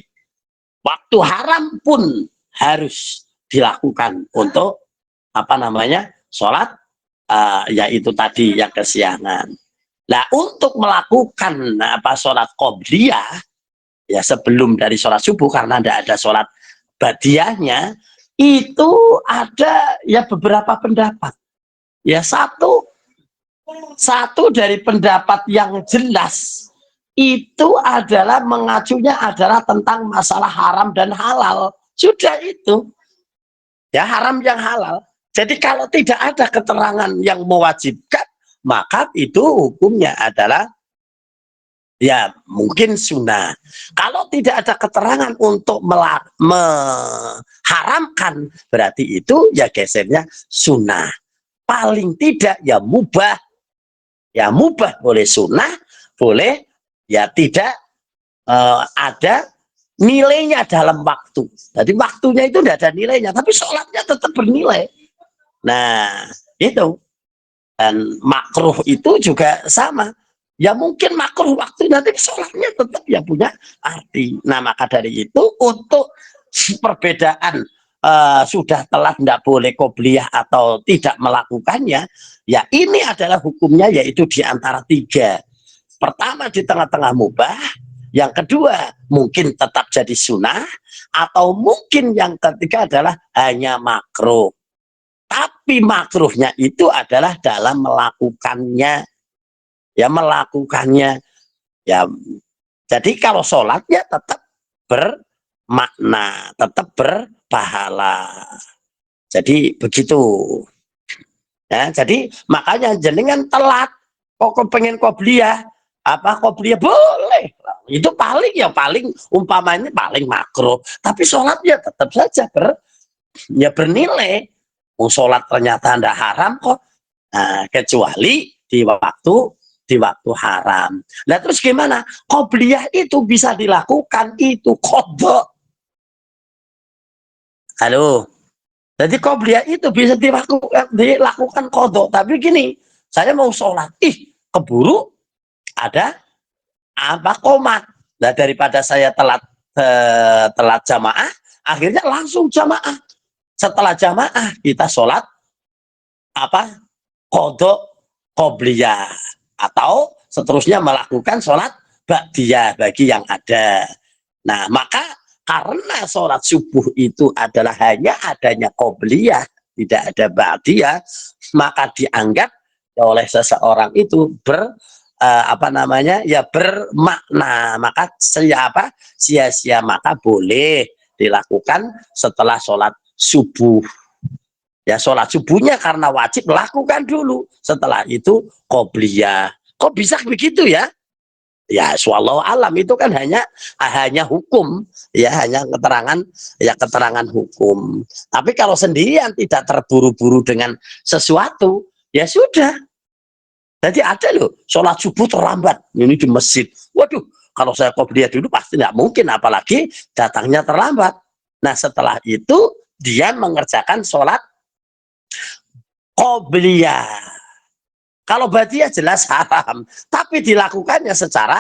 [SPEAKER 1] Waktu haram pun harus dilakukan untuk sholat yaitu tadi yang kesiangan. Nah untuk melakukan sholat qobliyah ya sebelum dari sholat subuh karena tidak ada sholat badiahnya itu ada ya beberapa pendapat. Ya satu dari pendapat yang jelas itu adalah mengacunya adalah tentang masalah haram dan halal. Sudah itu ya haram yang halal. Jadi kalau tidak ada keterangan yang mewajibkan maka itu hukumnya adalah ya mungkin sunnah. Kalau tidak ada keterangan untuk mengharamkan berarti itu ya gesernya sunnah. Paling tidak ya mubah. Ya mubah boleh sunnah, boleh ya tidak ada nilainya dalam waktu. Jadi waktunya itu tidak ada nilainya, tapi sholatnya tetap bernilai. Nah itu. Dan makruh itu juga sama. Ya mungkin makruh waktu nanti sholatnya tetap ya punya arti. Nah maka dari itu untuk perbedaan sudah telat tidak boleh qobliyah atau tidak melakukannya, ya ini adalah hukumnya yaitu di antara tiga. Pertama di tengah-tengah mubah, Yang kedua, mungkin tetap jadi sunnah, atau mungkin yang ketiga adalah hanya makruh. Tapi makruhnya itu adalah dalam melakukannya, ya melakukannya. Ya, jadi kalau sholatnya tetap bermakna, tetap berpahala. Jadi begitu. Ya, jadi makanya jenengan telat, kok pengen qobliyah, qobliyah boleh. Itu paling umpamanya paling makruh. Tapi sholatnya tetap saja bernilai. Sholat ternyata tidak haram kok. Nah, kecuali di waktu haram. Nah terus gimana? Qobliyah itu bisa dilakukan itu qadha. Halo. Jadi qobliyah itu bisa dilakukan qadha. Tapi gini, saya mau sholat, keburu ada qomat. Nah daripada saya telat jamaah, akhirnya langsung jamaah. Setelah jamaah kita sholat qadha qobliyah, atau seterusnya melakukan sholat ba'diyah bagi yang ada. Nah maka karena sholat subuh itu adalah hanya adanya qobliyah, tidak ada ba'diyah, maka dianggap oleh seseorang itu bermakna. Maka sia-sia, maka boleh dilakukan setelah sholat subuh. Ya sholat subuhnya karena wajib lakukan dulu, setelah itu qobliyah. Kok bisa begitu ya? Ya wallahu alam, itu kan hanya hukum, ya hanya keterangan hukum. Tapi kalau sendirian tidak terburu-buru dengan sesuatu, ya sudah. Jadi ada loh sholat subuh terlambat ini di masjid. Waduh, kalau saya qobliyah dulu pasti tidak mungkin, apalagi datangnya terlambat. Nah setelah itu dia mengerjakan sholat qobliyah. Kalau ba'diyah jelas haram, tapi dilakukannya secara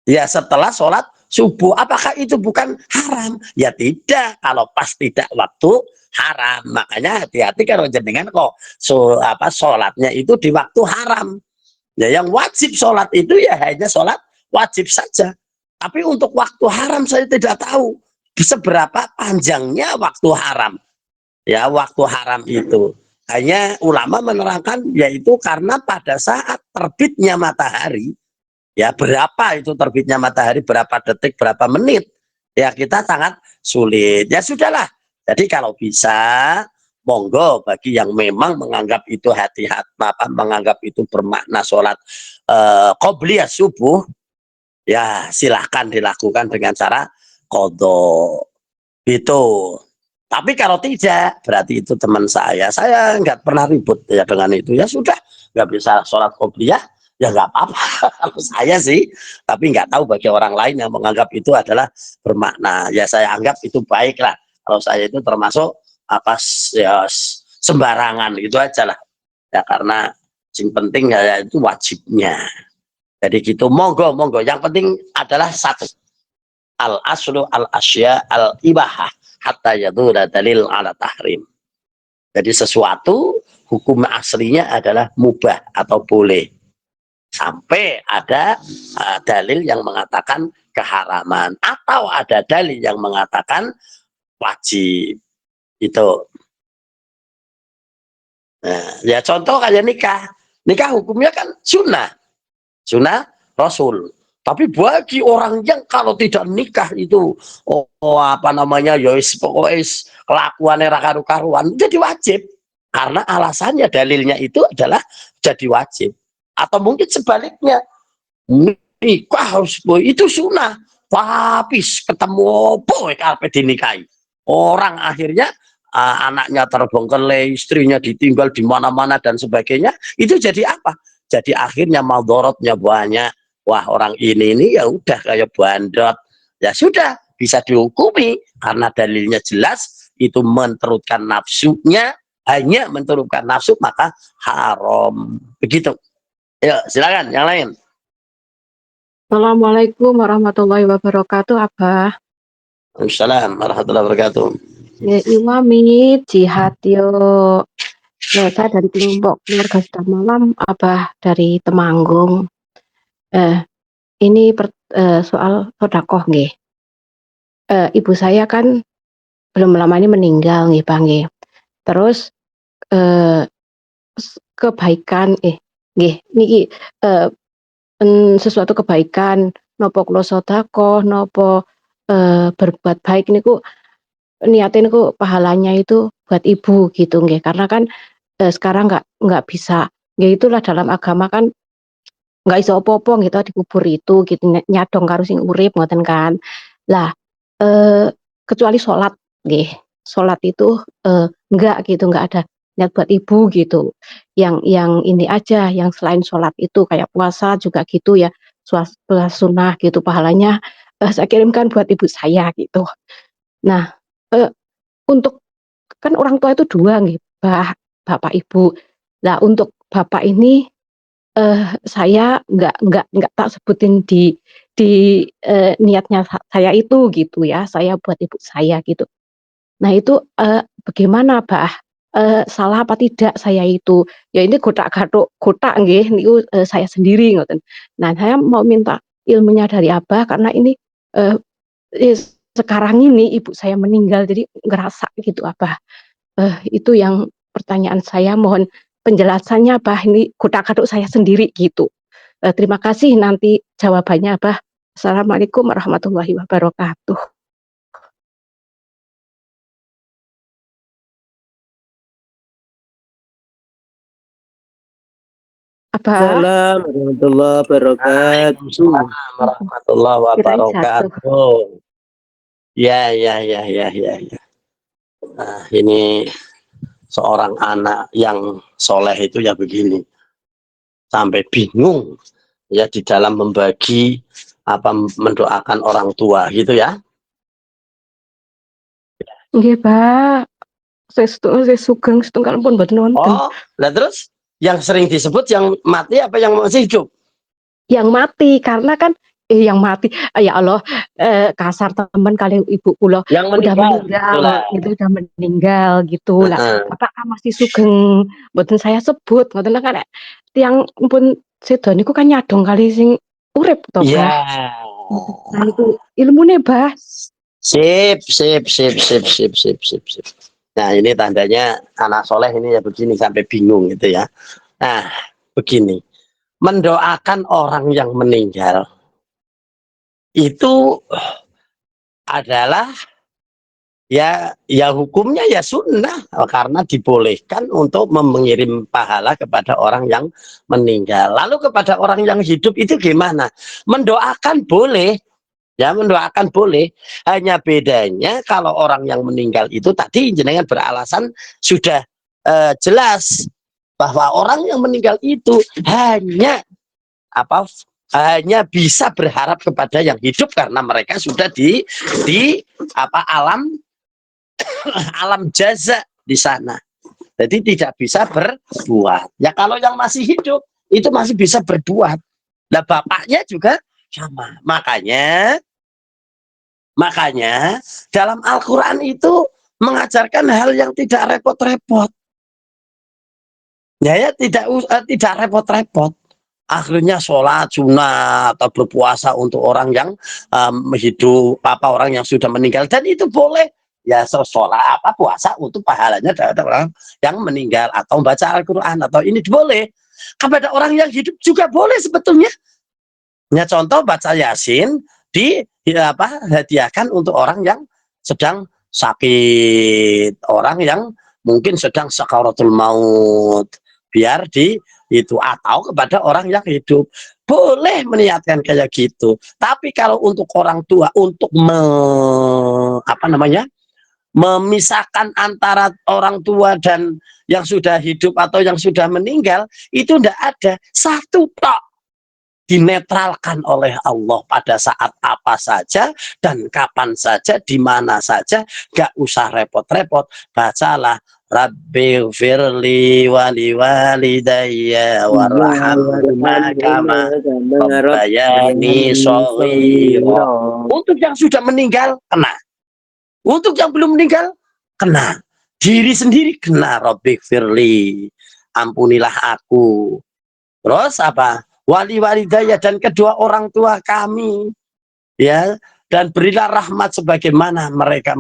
[SPEAKER 1] ya setelah sholat subuh. Apakah itu bukan haram? Ya tidak, kalau pas tidak waktu haram. Makanya hati-hati kalau jenengan sholatnya itu di waktu haram. Ya yang wajib sholat itu ya hanya sholat wajib saja. Tapi untuk waktu haram saya tidak tahu seberapa panjangnya waktu haram. Ya waktu haram itu hanya ulama menerangkan, yaitu karena pada saat terbitnya matahari, ya berapa itu terbitnya matahari, berapa detik, berapa menit, ya kita sangat sulit. Ya sudahlah, jadi kalau bisa monggo bagi yang memang menganggap itu menganggap itu bermakna sholat qobliyah subuh, ya silahkan dilakukan dengan cara qadha itu. Tapi kalau tidak, berarti itu teman saya nggak pernah ribut ya dengan itu. Ya sudah, nggak bisa sholat qobliyah, ya nggak apa-apa. Kalau saya sih, tapi nggak tahu bagi orang lain yang menganggap itu adalah bermakna. Ya saya anggap itu baik lah. Kalau saya itu termasuk ya sembarangan gitu aja lah. Ya karena yang penting ya itu wajibnya. Jadi gitu, monggo. Yang penting adalah satu. Al-aslu al-asya al-ibahah hatta yadula dalil ala tahrim. Jadi sesuatu hukum aslinya adalah mubah atau boleh, sampai ada dalil yang mengatakan keharaman, atau ada dalil yang mengatakan wajib. Itu ya contoh kayak nikah hukumnya kan sunnah Rasul. Tapi bagi orang yang kalau tidak nikah itu pokoknya kelakuannya karu-karuan, jadi wajib. Karena alasannya, dalilnya itu adalah jadi wajib. Atau mungkin sebaliknya, nikah harus itu sunnah, tapi ketemu boy karpet dinikahi. Orang akhirnya anaknya terbengkelai, istrinya ditinggal di mana-mana dan sebagainya. Itu jadi apa? Jadi akhirnya madorotnya banyak. Wah, orang ini ya udah kayak bandot. Ya sudah, bisa dihukumi karena dalilnya jelas, itu menurutkan nafsunya, hanya menurutkan nafsu, maka haram. Begitu. Ayo, silakan yang lain.
[SPEAKER 4] Assalamualaikum warahmatullahi wabarakatuh, Abah.
[SPEAKER 1] Waalaikumsalam warahmatullahi wabarakatuh.
[SPEAKER 4] Ya, Imami jihad yo. Ya, saya dari kelompok keluarga sudah malam, Abah dari Temanggung. ini soal sedekah nggih. Ibu saya kan belum lama ini meninggal nggih, Bang, nggih. Terus, eee, kebaikan nggih niki, sesuatu kebaikan napa kula sedekah, napa, berbuat baik niku niatnya niku pahalanya itu buat ibu gitu nggih. Karena kan, sekarang nggak bisa nggih itulah dalam agama kan nggak iso apa-apa gitu dikubur itu gitu, nyadong karo sing urip ngoten kan. Lah, eee, kecuali sholat nggih, sholat itu, enggak gitu, enggak ada niat buat ibu gitu. Yang ini aja, yang selain sholat itu kayak puasa juga gitu ya, puasa sunnah gitu pahalanya, saya kirimkan buat ibu saya gitu. Nah, eee, untuk kan orang tua itu 2 nggih, bapak, ibu. Lah untuk bapak ini saya nggak tak sebutin di niatnya saya itu gitu ya, saya buat ibu saya gitu. Nah itu, bagaimana Mbah, salah apa tidak saya itu? Ya ini gotak-gathuk kotak nggih niku, saya sendiri ngoten. Nah saya mau minta ilmunya dari Abah karena ini, eee, sekarang ini ibu saya meninggal jadi ngerasa gitu Abah. Itu yang pertanyaan saya, mohon penjelasannya, Abah, ini kutak-katuk saya sendiri gitu. Terima kasih nanti jawabannya, Abah. Assalamualaikum warahmatullahi wabarakatuh. Abah,
[SPEAKER 3] Salam warahmatullahi wabarakatuh.
[SPEAKER 1] Waalaikumsalam warahmatullahi
[SPEAKER 4] kirain jatuh.
[SPEAKER 1] wabarakatuh. Ya, ya, ya, ya, ya, ya. Nah, ini seorang anak yang soleh itu ya begini, sampai bingung ya di dalam membagi apa mendoakan orang tua gitu ya.
[SPEAKER 4] Nggih, Pak. Saya sugeng setunggal pun mboten wonten.
[SPEAKER 1] Oh, nah terus yang sering disebut yang mati apa yang masih hidup?
[SPEAKER 4] Yang mati karena kan yang mati, ya Allah, kasar temen kali ibu kula
[SPEAKER 1] Yang
[SPEAKER 4] udah
[SPEAKER 1] meninggal,
[SPEAKER 4] meninggal,
[SPEAKER 1] itulah.
[SPEAKER 4] itu udah meninggal gitu lah.
[SPEAKER 1] Heeh.
[SPEAKER 4] Bapak kan masih sugeng, mboten saya sebut, ngoten kan tiyang pun sedo niku kan nyadong kali sing urip to,
[SPEAKER 1] Iya.
[SPEAKER 4] Bah. Nah niku ilmune, Bah.
[SPEAKER 1] Sip, sip, sip, sip, sip, sip, sip, sip. Nah, ini tandanya anak soleh ini ya begini sampai bingung gitu ya. Nah, begini. Mendoakan orang yang meninggal itu adalah ya hukumnya ya sunnah karena dibolehkan untuk mengirim pahala kepada orang yang meninggal. Lalu kepada orang yang hidup itu gimana? Mendoakan boleh. Ya mendoakan boleh, hanya bedanya kalau orang yang meninggal itu tadi jenengan beralasan sudah jelas bahwa orang yang meninggal itu hanya apa hanya bisa berharap kepada yang hidup karena mereka sudah di apa alam jaza di sana. Jadi tidak bisa berbuat. Ya kalau yang masih hidup itu masih bisa berbuat. Nah bapaknya juga sama. Makanya dalam Al-Quran itu mengajarkan hal yang tidak repot-repot. Ya tidak repot-repot. Akhirnya sholat sunat atau berpuasa untuk orang yang hidup, orang yang sudah meninggal, dan itu boleh. Ya sholat puasa untuk pahalanya dari orang yang meninggal atau membaca Al-Quran atau ini boleh. Kepada orang yang hidup juga boleh sebetulnya. Ya contoh baca Yasin hadiahkan untuk orang yang sedang sakit, orang yang mungkin sedang sakaratul maut, biar itu atau kepada orang yang hidup boleh meniatkan kayak gitu. Tapi kalau untuk orang tua untuk memisahkan antara orang tua dan yang sudah hidup atau yang sudah meninggal itu tidak ada, satu tok, dinetralkan oleh Allah pada saat apa saja dan kapan saja, di mana saja, gak usah repot-repot. Bacalah Rabbi firli wali walidayya warhamhuma kama rabbayani shaghira. Untuk yang sudah meninggal kena, untuk yang belum meninggal kena, diri sendiri kena. Rabbi firli, ampunilah aku. Terus apa? wali walidayya dan kedua orang tua kami, ya, dan berilah rahmat sebagaimana mereka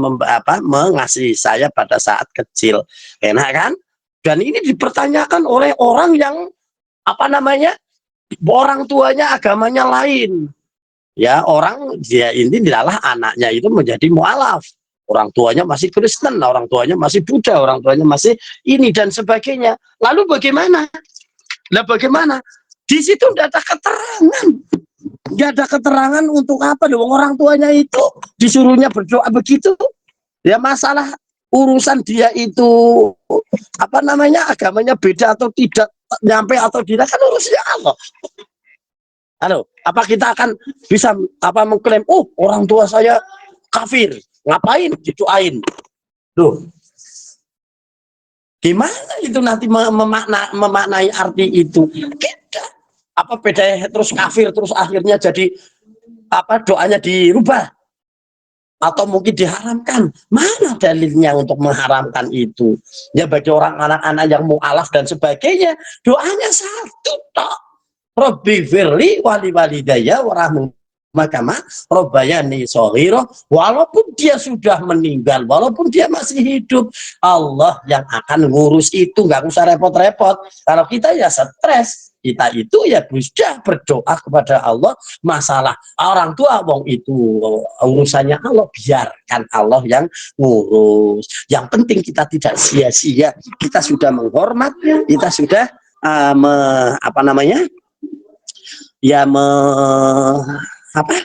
[SPEAKER 1] mengasihi saya pada saat kecil. Enak kan? Dan ini dipertanyakan oleh orang yang orang tuanya agamanya lain. Ya, orang dia ini adalah anaknya itu menjadi mualaf. Orang tuanya masih Kristen, orang tuanya masih Buddha, orang tuanya masih ini dan sebagainya. Lalu bagaimana? Nah, bagaimana? Di situ tidak ada keterangan. Nggak ada keterangan untuk apa dong orang tuanya itu disuruhnya berdoa begitu. Ya masalah urusan dia itu agamanya beda atau tidak, nyampe atau tidak, kan urusnya Allah. Halo, apa kita akan bisa mengklaim, oh orang tua saya kafir, ngapain didoain? Loh, gimana itu nanti memaknai arti itu? Tidak. Apa bedanya terus kafir terus akhirnya jadi doanya dirubah atau mungkin diharamkan? Mana dalilnya untuk mengharamkan itu? Ya bagi orang anak-anak yang mu'alaf dan sebagainya, doanya satu tok. Rabbi firli wali walidayya warahmu makama robbayani shaghira. Walaupun dia sudah meninggal, walaupun dia masih hidup, Allah yang akan ngurus itu, nggak usah repot-repot. Kalau kita ya stres, kita itu ya sudah berdoa kepada Allah. Masalah orang tua wong itu urusannya Allah, biarkan Allah yang ngurus. Yang penting kita tidak sia-sia, kita sudah menghormat, kita sudah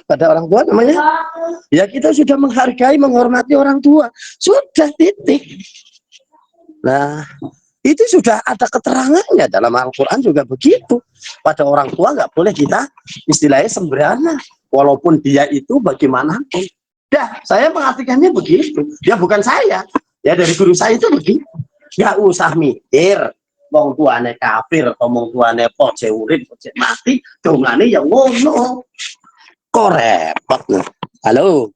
[SPEAKER 1] pada orang tua namanya, ya kita sudah menghargai, menghormati orang tua, sudah, titik. Nah, itu sudah ada keterangannya dalam Al-Quran juga begitu. Pada orang tua nggak boleh kita istilahnya sembarangan, walaupun dia itu bagaimanapun. Dah, saya mengartikannya begitu. Ya bukan saya, ya dari guru saya itu begitu. Nggak usah mikir wong tuane kafir, wong tuane pojok urip, pojok mati, dongane yang ngono. Kok repot nih. Halo.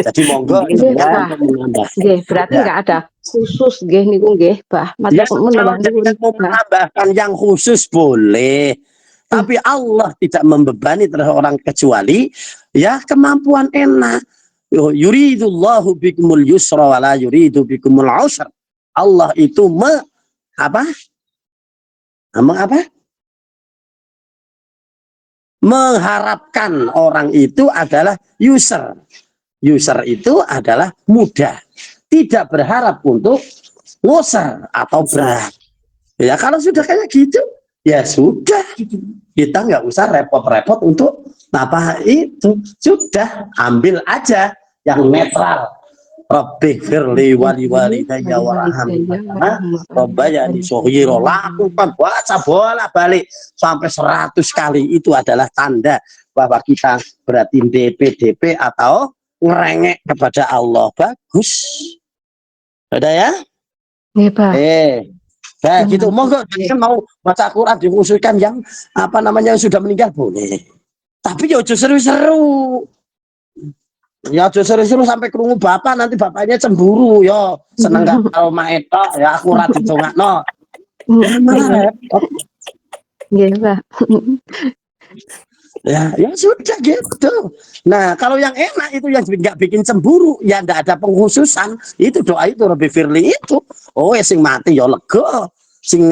[SPEAKER 1] Jadi monggo
[SPEAKER 4] ya, berarti nggak ada khusus nggih niku nggih, Bah.
[SPEAKER 1] Ya, menambahkan yang khusus boleh. Tapi Allah tidak membebani terhadap orang kecuali ya kemampuan enak. Yuridullahu bikumul yusra wa la yuridu bikumul usra. Allah itu mengharapkan orang itu adalah user. User itu adalah mudah. Tidak berharap untuk ngusar atau berat. Ya kalau sudah kayak gitu, ya sudah. Kita nggak usah repot-repot untuk itu. Sudah, ambil aja yang netral. Rabbi firli wali walidayya warhamhuma rabbayani shaghira. Lakukan, baca bola balik sampai 100 kali, itu adalah tanda bahwa kita berarti DP atau ngerengek kepada Allah. Bagus. Ada ya?
[SPEAKER 4] Iya, Pak.
[SPEAKER 1] Gitu. Monggo kan mau baca Quran diusulkan yang sudah meninggal boleh. Tapi ya seru-seru. Ya seru-seru sampai kerungu bapak, nanti bapaknya cemburu ya. Seneng gak kalau maetok ya aku ora didongakno.
[SPEAKER 4] Iya, Pak.
[SPEAKER 1] Ya sudah gitu. Nah, kalau yang enak itu yang nggak bikin cemburu, ya nggak ada pengkhususan, itu doa itu Rabbi firli itu. Oh, sing mati ya lega, sing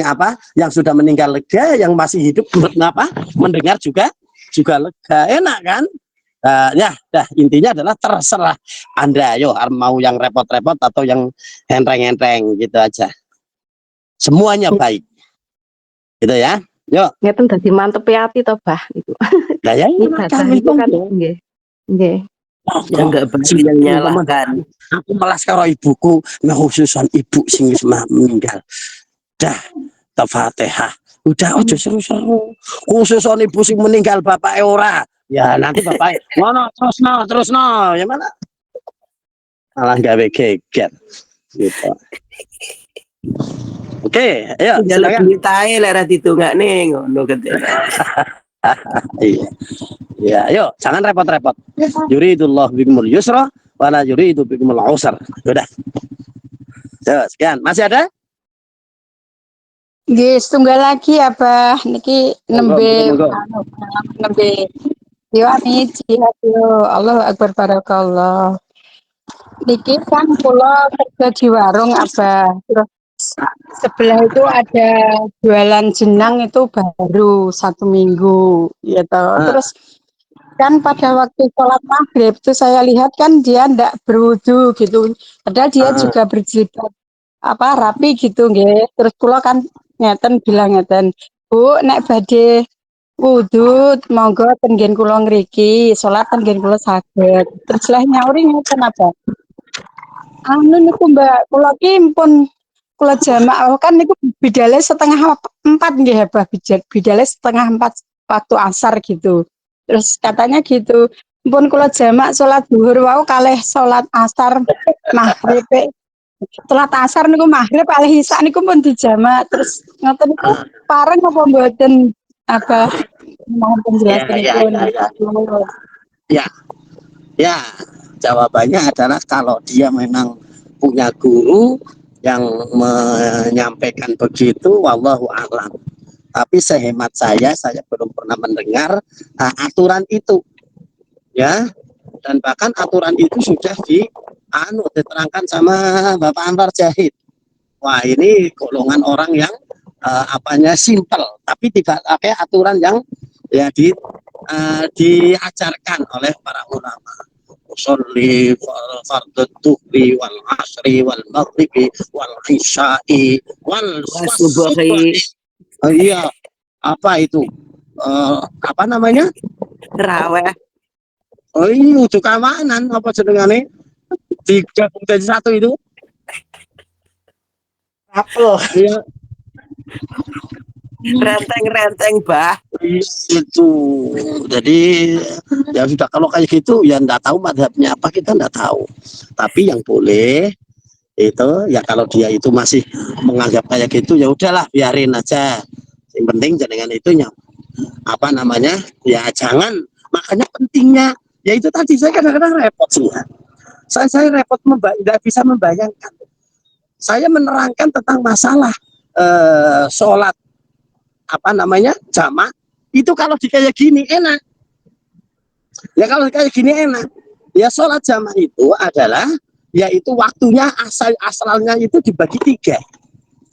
[SPEAKER 1] yang sudah meninggal lega, yang masih hidup mendengar juga lega, enak kan? Intinya adalah terserah Anda, yo mau yang repot-repot atau yang enteng-enteng gitu aja. Semuanya baik. Gitu ya. Yo.
[SPEAKER 4] Ngeten dadi mantep ati to, Bah, itu.
[SPEAKER 1] Nah, ya
[SPEAKER 4] kami itu kan nggih. Nggih.
[SPEAKER 3] Ya enggak banyak yang nyalahkan.
[SPEAKER 1] Aku malas karo ibuku, khususan ibu sing meninggal. Dah, Al-Fatihah. Udah aja seru-seru. Khususan ibu sing meninggal bapak ora. Ya nanti bapak ngono terus no. Ya mana? Malah gawe geger. Gitu. Oke, ayo
[SPEAKER 3] silakan. Ditae lek ditungakne ngono gede.
[SPEAKER 1] Iya. Ya, ayo jangan repot-repot. Yuridullah bikumul yusra wa la yuridu bikumul usra. Sudah. Sekian. Masih ada?
[SPEAKER 5] Nggih, setunggal lagi Abah niki
[SPEAKER 3] Monggo, monggo,
[SPEAKER 5] nembe
[SPEAKER 3] monggo.
[SPEAKER 5] anu nembe yo miji yo Allahu Akbar barakallah. Niki kan kula kerja di warung Abah. Terus sebelah itu ada jualan jenang itu baru 1 minggu gitu.
[SPEAKER 1] Ah,
[SPEAKER 5] Terus kan pada waktu sholat maghrib itu saya lihat kan dia ndak berwudu gitu. Padahal dia
[SPEAKER 1] ah,
[SPEAKER 5] juga berjilbab apa rapi gitu nggih. Terus kula kan ngeten bilang ngeten, "Bu, nek badhe wudu monggo ten nggen kula ngriki, salat ten nggen kula saged." Terus lah nyauri ngeten apa, "Anu niku Mbak, kula ki pun kula jamaah kan niku bidale 3:30 nggih ya, Bah, bidale 3:30 waktu asar gitu." Terus katanya gitu, "Pun kula jamak salat zuhur wau kalih salat asar maghrib salat asar niku maghrib kalih isya niku pun dijamak." Terus ngoten niku
[SPEAKER 1] ah.
[SPEAKER 5] pareng apa mboten, Abah? Mohon
[SPEAKER 1] Ya, ya,
[SPEAKER 5] penjelasanipun.
[SPEAKER 1] ya, ya, ya, ya. Jawabannya adalah kalau dia memang punya guru yang menyampaikan begitu, wallahu a'lam. Tapi sehemat saya belum pernah mendengar aturan itu, ya. Dan bahkan aturan itu sudah diterangkan sama Bapak Anwar Jahid. Wah, ini golongan orang yang apanya simpel, tapi tidak pakai aturan yang ya diajarkan oleh para ulama. Usolli fardhu dhuhri wal asri wal maghribi wal isya'i wal
[SPEAKER 3] Wasubuhi
[SPEAKER 1] subuhi. Oh, iya, apa itu? Apa namanya?
[SPEAKER 3] raweh.
[SPEAKER 1] Oh, ini ujuk keamanan apa jenengane? Digabung jadi satu itu.
[SPEAKER 5] Apel.
[SPEAKER 1] Iya,
[SPEAKER 3] Renteng-renteng, Bah.
[SPEAKER 1] itu. Jadi ya sudah, kalau kayak gitu ya enggak tahu madhabnya apa, kita enggak tahu. Tapi yang boleh itu ya kalau dia itu masih menganggap kayak gitu ya udahlah, biarin aja. Yang penting jangan itunya apa namanya, ya jangan. Makanya pentingnya ya itu tadi, saya kadang-kadang repot sih ya. Saya repot tidak bisa membayangkan. Saya menerangkan tentang masalah sholat apa namanya jamak itu, kalau di kayak gini enak. Ya kalau kayak gini enak. Ya sholat jamak itu adalah yaitu waktunya asalnya itu dibagi 3,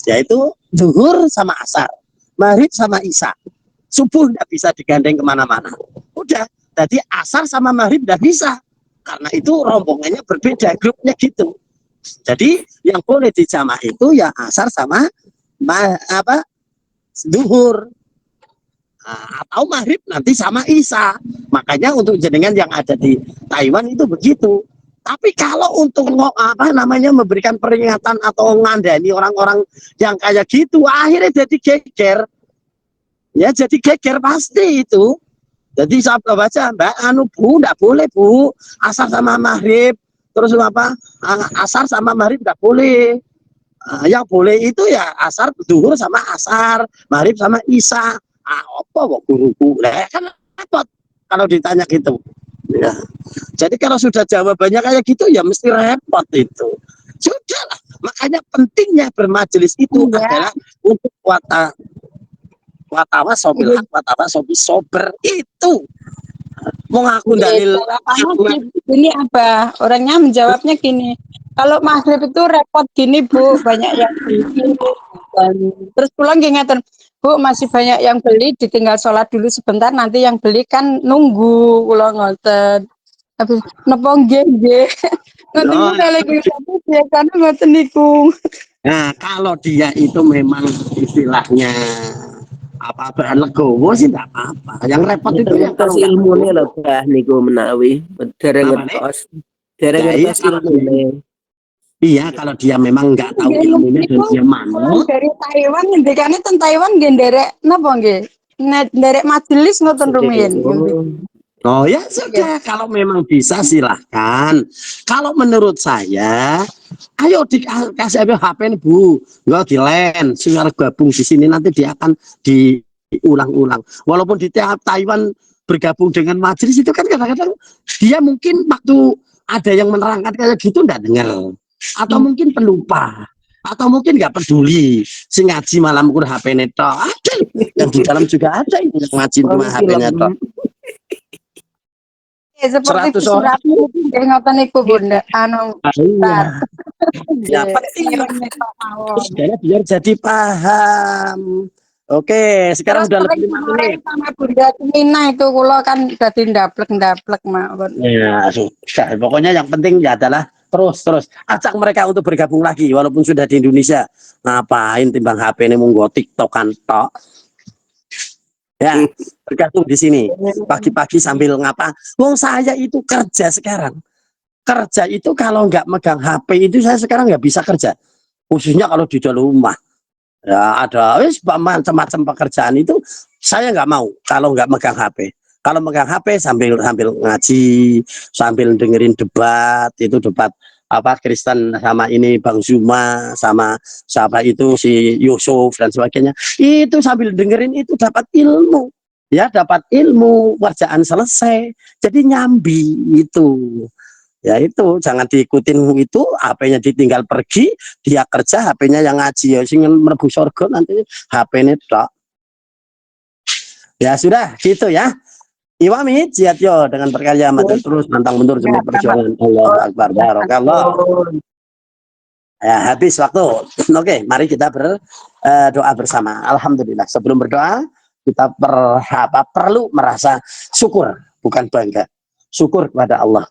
[SPEAKER 1] yaitu zuhur sama asar, maghrib sama isya. Subuh nggak bisa digandeng kemana-mana. Udah, tadi asar sama maghrib nggak bisa karena itu rombongannya berbeda, grupnya gitu. Jadi yang boleh dijamak itu ya asar sama zuhur. Atau maghrib nanti sama isya. Makanya untuk jenengan yang ada di Taiwan itu begitu. Tapi kalau untuk apa namanya memberikan peringatan atau ngandani orang-orang yang kayak gitu, akhirnya jadi geger. Ya jadi geger pasti itu. Jadi saya baca, Mbak, anu Bu, enggak boleh Bu, asar sama maghrib, terus apa, asar sama maghrib enggak boleh. Yang boleh itu ya asar, zuhur sama asar, maghrib sama isya. Apa kok guruku? Lah kan repot kalau ditanya gitu. Ya. Jadi kalau sudah jawabannya kayak gitu ya mesti repot itu. Sudahlah, makanya pentingnya bermajelis itu adalah untuk watawa sobil hak, watawa sobil sober itu. Mau ngaku dalil
[SPEAKER 5] Ini apa? Orangnya menjawabnya gini, kalau maghrib itu repot gini Bu, banyak yang beli. Terus pulang ngeten, Bu masih banyak yang beli, ditinggal sholat dulu sebentar, nanti yang beli kan nunggu, kula ngoten. Habis napa nggih nggih. Ngoten niku kalih biasane ngoten niku.
[SPEAKER 1] Nah, kalau dia itu memang istilahnya apa legowo sih enggak apa-apa. Yang repot itu ya
[SPEAKER 3] Ngertos
[SPEAKER 1] kalau enggak
[SPEAKER 3] ilmune lho,
[SPEAKER 1] legowo.
[SPEAKER 3] Bah, niku menawi. Dereng
[SPEAKER 1] Apa nih?
[SPEAKER 3] ngertos. Dereng
[SPEAKER 1] Ya iya,
[SPEAKER 3] ngertos ilmune.
[SPEAKER 1] iya kalau dia memang enggak tahu ilmunya dan dia
[SPEAKER 5] Pulang
[SPEAKER 1] manut.
[SPEAKER 5] dari Taiwan ngendikane ten Taiwan nggih nderek napa nggih? Nderek majelis ngoten rumiyin.
[SPEAKER 1] Oh ya sudah, kalau memang bisa silahkan. Kalau menurut saya, ayo dikasih HP nih Bu, nggak di len, sudah gabung di sini nanti dia akan diulang-ulang. Walaupun di Taiwan bergabung dengan majelis itu kan kadang-kadang dia mungkin waktu ada yang menerangkan kayak gitu enggak dengar, atau mungkin pelupa. Atau mungkin nggak peduli, si ngaji malam kur HP neto, ada yang di dalam juga ada ini yang ngaji cuma HP-nya tok.
[SPEAKER 5] Seperti
[SPEAKER 1] 100
[SPEAKER 5] Bu
[SPEAKER 1] orang.
[SPEAKER 5] Surati itu nggih ngoten niku Bunda. Anu
[SPEAKER 1] Iya. Ya
[SPEAKER 5] nggih,
[SPEAKER 1] penting
[SPEAKER 5] ngirim netok mawon.
[SPEAKER 1] saudara biar jadi paham. Oke, sekarang
[SPEAKER 5] Terus
[SPEAKER 1] udah
[SPEAKER 5] sering
[SPEAKER 1] lebih 5
[SPEAKER 5] dimarahin
[SPEAKER 1] menit.
[SPEAKER 5] sama Bunda Mina itu kula kan dadi ndablek-ndablek mawon.
[SPEAKER 1] Ya, susah. Pokoknya yang penting ya adalah terus ajak mereka untuk bergabung lagi walaupun sudah di Indonesia. Ngapain timbang HP ini munggo TikTokan tok. Ya, bergabung di sini. Pagi-pagi sambil ngapa? Wong saya itu kerja sekarang. Kerja itu kalau nggak megang HP itu saya sekarang nggak bisa kerja. Khususnya kalau di dalam rumah. Ya ada macam-macam pekerjaan itu saya nggak mau kalau nggak megang HP. Kalau megang HP sambil ngaji, sambil dengerin debat, itu debat apa Kristen sama ini Bang Zuma sama siapa itu si Yusuf dan sebagainya. Itu sambil dengerin itu dapat ilmu. Ya, dapat ilmu, kerjaan selesai. Jadi nyambi itu. Ya itu jangan diikutin itu, HP-nya ditinggal pergi, dia kerja, HP-nya yang ngaji ya sing mlebu surga nanti HP-nya tok. Ya sudah gitu ya. Iwami jihad yo dengan berkarya maju terus pantang mundur demi perjuangan. Allahu Akbar. Barakallah. Ya habis waktu. Oke, mari kita berdoa bersama. Alhamdulillah. Sebelum berdoa kita perlu merasa syukur, bukan bangga. Syukur kepada Allah.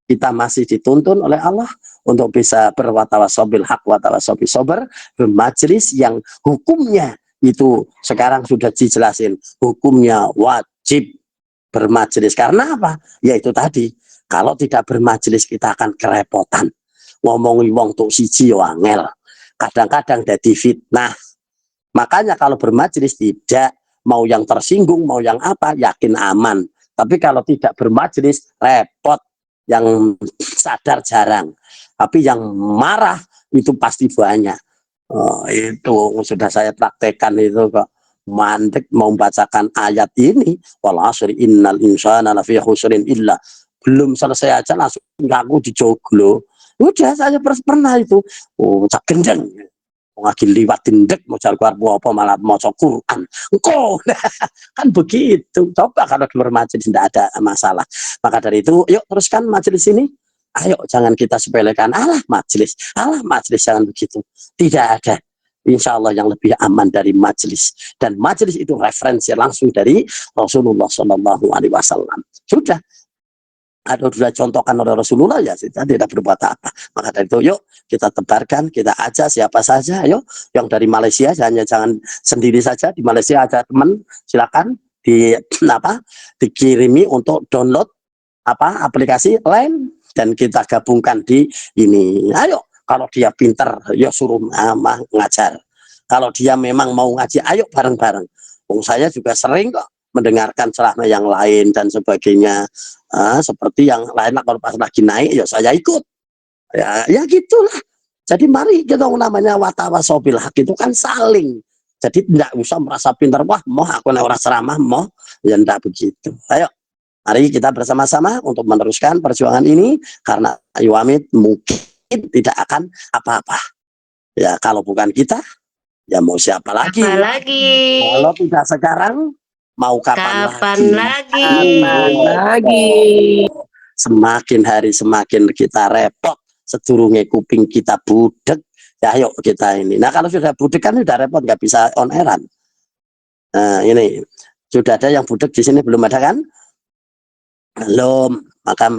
[SPEAKER 1] Kita masih dituntun oleh Allah untuk bisa berwatawasobil hak watawasobil sober, bermajelis yang hukumnya itu sekarang sudah dijelasin, hukumnya wajib bermajelis. Karena apa? Ya itu tadi, kalau tidak bermajelis kita akan kerepotan. Ngomongi wong tuk siji wangel, kadang-kadang jadi fitnah. Makanya kalau bermajelis tidak, mau yang tersinggung, mau yang apa, yakin aman. Tapi kalau tidak bermajelis, repot. Yang sadar jarang, tapi yang marah itu pasti banyak. Itu sudah saya praktekkan itu kok. Mandek mau membacakan ayat ini, wal asri innal insana lafi khusrin illa, belum selesai aja langsung ngaku dijoglo. Udah saya pernah itu, cak gendeng. Lagi liwat dendek mau cari keluar apa malah mau Quran engkau kan begitu. Coba kalau bermajelis tidak ada masalah. Maka dari itu yuk teruskan majelis ini, ayo jangan kita sepelekan alah majelis jangan begitu. Tidak ada insya Allah yang lebih aman dari majelis, dan majelis itu referensi langsung dari Rasulullah Shallallahu Alaihi Wasallam. Sudah ada sudah contohkan oleh Rasulullah, ya kita tidak berbuat apa. Maka dari itu yuk kita tebarkan, kita ajak siapa saja, yuk yang dari Malaysia hanya jangan sendiri saja. Di Malaysia ada teman, silakan dikirimi untuk download aplikasi lain dan kita gabungkan di ini. Ayo kalau dia pinter ya suruh ngajar, kalau dia memang mau ngaji ayo bareng-bareng. Saya juga sering kok mendengarkan ceramah yang lain dan sebagainya. Seperti yang lain lah, kalau pas lagi naik ya saya ikut ya gitulah. Jadi mari kita namanya watawasobil hak itu kan saling, jadi tidak usah merasa pintar, wah mau aku nek ora ceramah mau, ya ndak begitu. Ayo mari kita bersama-sama untuk meneruskan perjuangan ini, karena Iwamid mungkin tidak akan apa-apa ya kalau bukan kita, ya mau siapa lagi? Kalau tidak sekarang mau kapan lagi? Semakin hari semakin kita repot, sedurunge kuping kita budek, ya yuk kita ini. Nah kalau sudah budek kan sudah repot, nggak bisa on airan. Nah ini sudah ada yang budek di sini, belum ada kan? Belum. Maka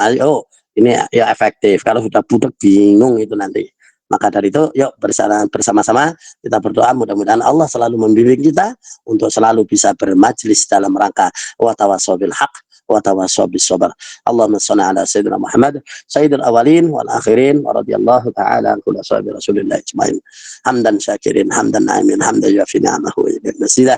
[SPEAKER 1] ini ya efektif. Kalau sudah budek bingung itu nanti. Maka dari itu yuk bersama-sama kita berdoa, mudah-mudahan Allah selalu membimbing kita untuk selalu bisa bermajlis dalam rangka watawasobil haq watawasobil sobar. Allahumma sholli ala sayyidina Muhammad sayyidil awalin wal akhirin wa radiyallahu ta'ala an kulli sahabi Rasulillah ajmain. Hamdan syakirin hamdan naimin hamdan yuafi ni'amahu wa yu'adil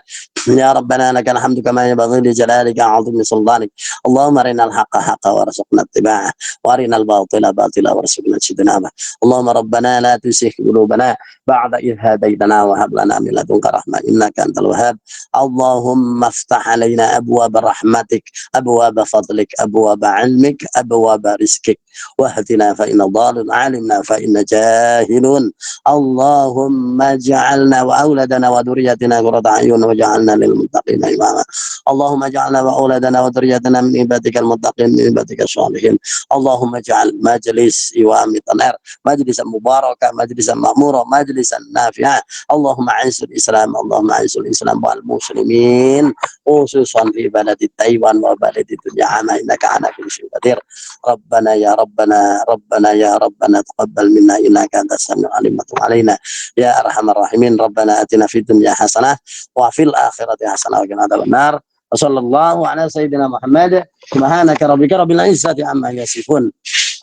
[SPEAKER 1] ya Rabbana lakal hamdu kama yanbaghi li jalalika 'azimi sultanik. Allahumma arinal haqqa haqqa warzuqna ittiba'ah wa arinal batila batila warzuqna ijtinabah. Allahumma rabbana لا تزغ قلوبنا بعد إذ هديتنا وهب لنا من لدنك رحمة إنك أنت الوهاب. اللهم افتح علينا أبواب رحمتك أبواب أبواب فضلك أبواب علمك أبواب رزقك واهدنا فإن ضال علمنا فإن جاهلون اللهم اجعلنا وأولادنا وذريتنا قرة أعين واجعلنا للمتقين إماما اللهم اجعلنا وأولادنا وذريتنا من عبادك المتقين من عبادك الصالحين اللهم اجعل مجلس إمام النار مجلسا مباركا مجلسا مأمورا مجلسا نافعا اللهم أعز الإسلام اللهم أعز الإسلام والمسلمين خصوصا في بلد تايوان وبلد الدنيا عامة إنك على كل شيء قدير ربنا يا ربنا ربنا يا ربنا تقبل منا إنك أنت السميع العليم وتب علينا يا أرحم الراحمين ربنا آتنا في الدنيا حسنة وفي الآخرة حسنة وقنا عذاب النار وصلى الله على سيدنا محمد سبحانك ربك رب العزة عما يصفون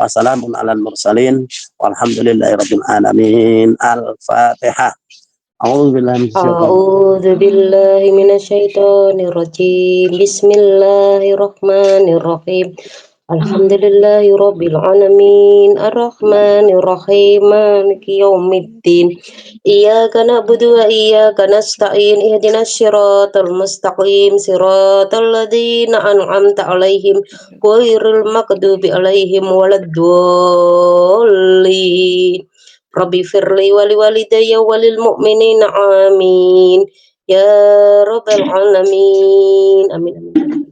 [SPEAKER 1] وسلام على المرسلين والحمد لله رب العالمين الفاتحة أعوذ بالله من الشيطان
[SPEAKER 6] أعوذ بالله من الشيطان الرجيم بسم الله الرحمن الرحيم الحمد لله رب العالمين الرحمن الرحيم مالك يوم الدين إياك نعبد وإياك نستعين اهدنا الصراط المستقيم صراط الذين أنعمت عليهم غير المغضوب عليهم ولا الضالين Rabbi firli wali walidayya walil mu'minina amin ya rabbal alamin amin amin.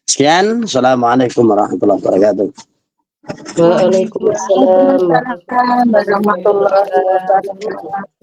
[SPEAKER 1] Sekian, Assalamualaikum warahmatullahi wabarakatuh.
[SPEAKER 6] Waalaikumsalam
[SPEAKER 5] Waalaikumsalam warahmatullahi wabarakatuh.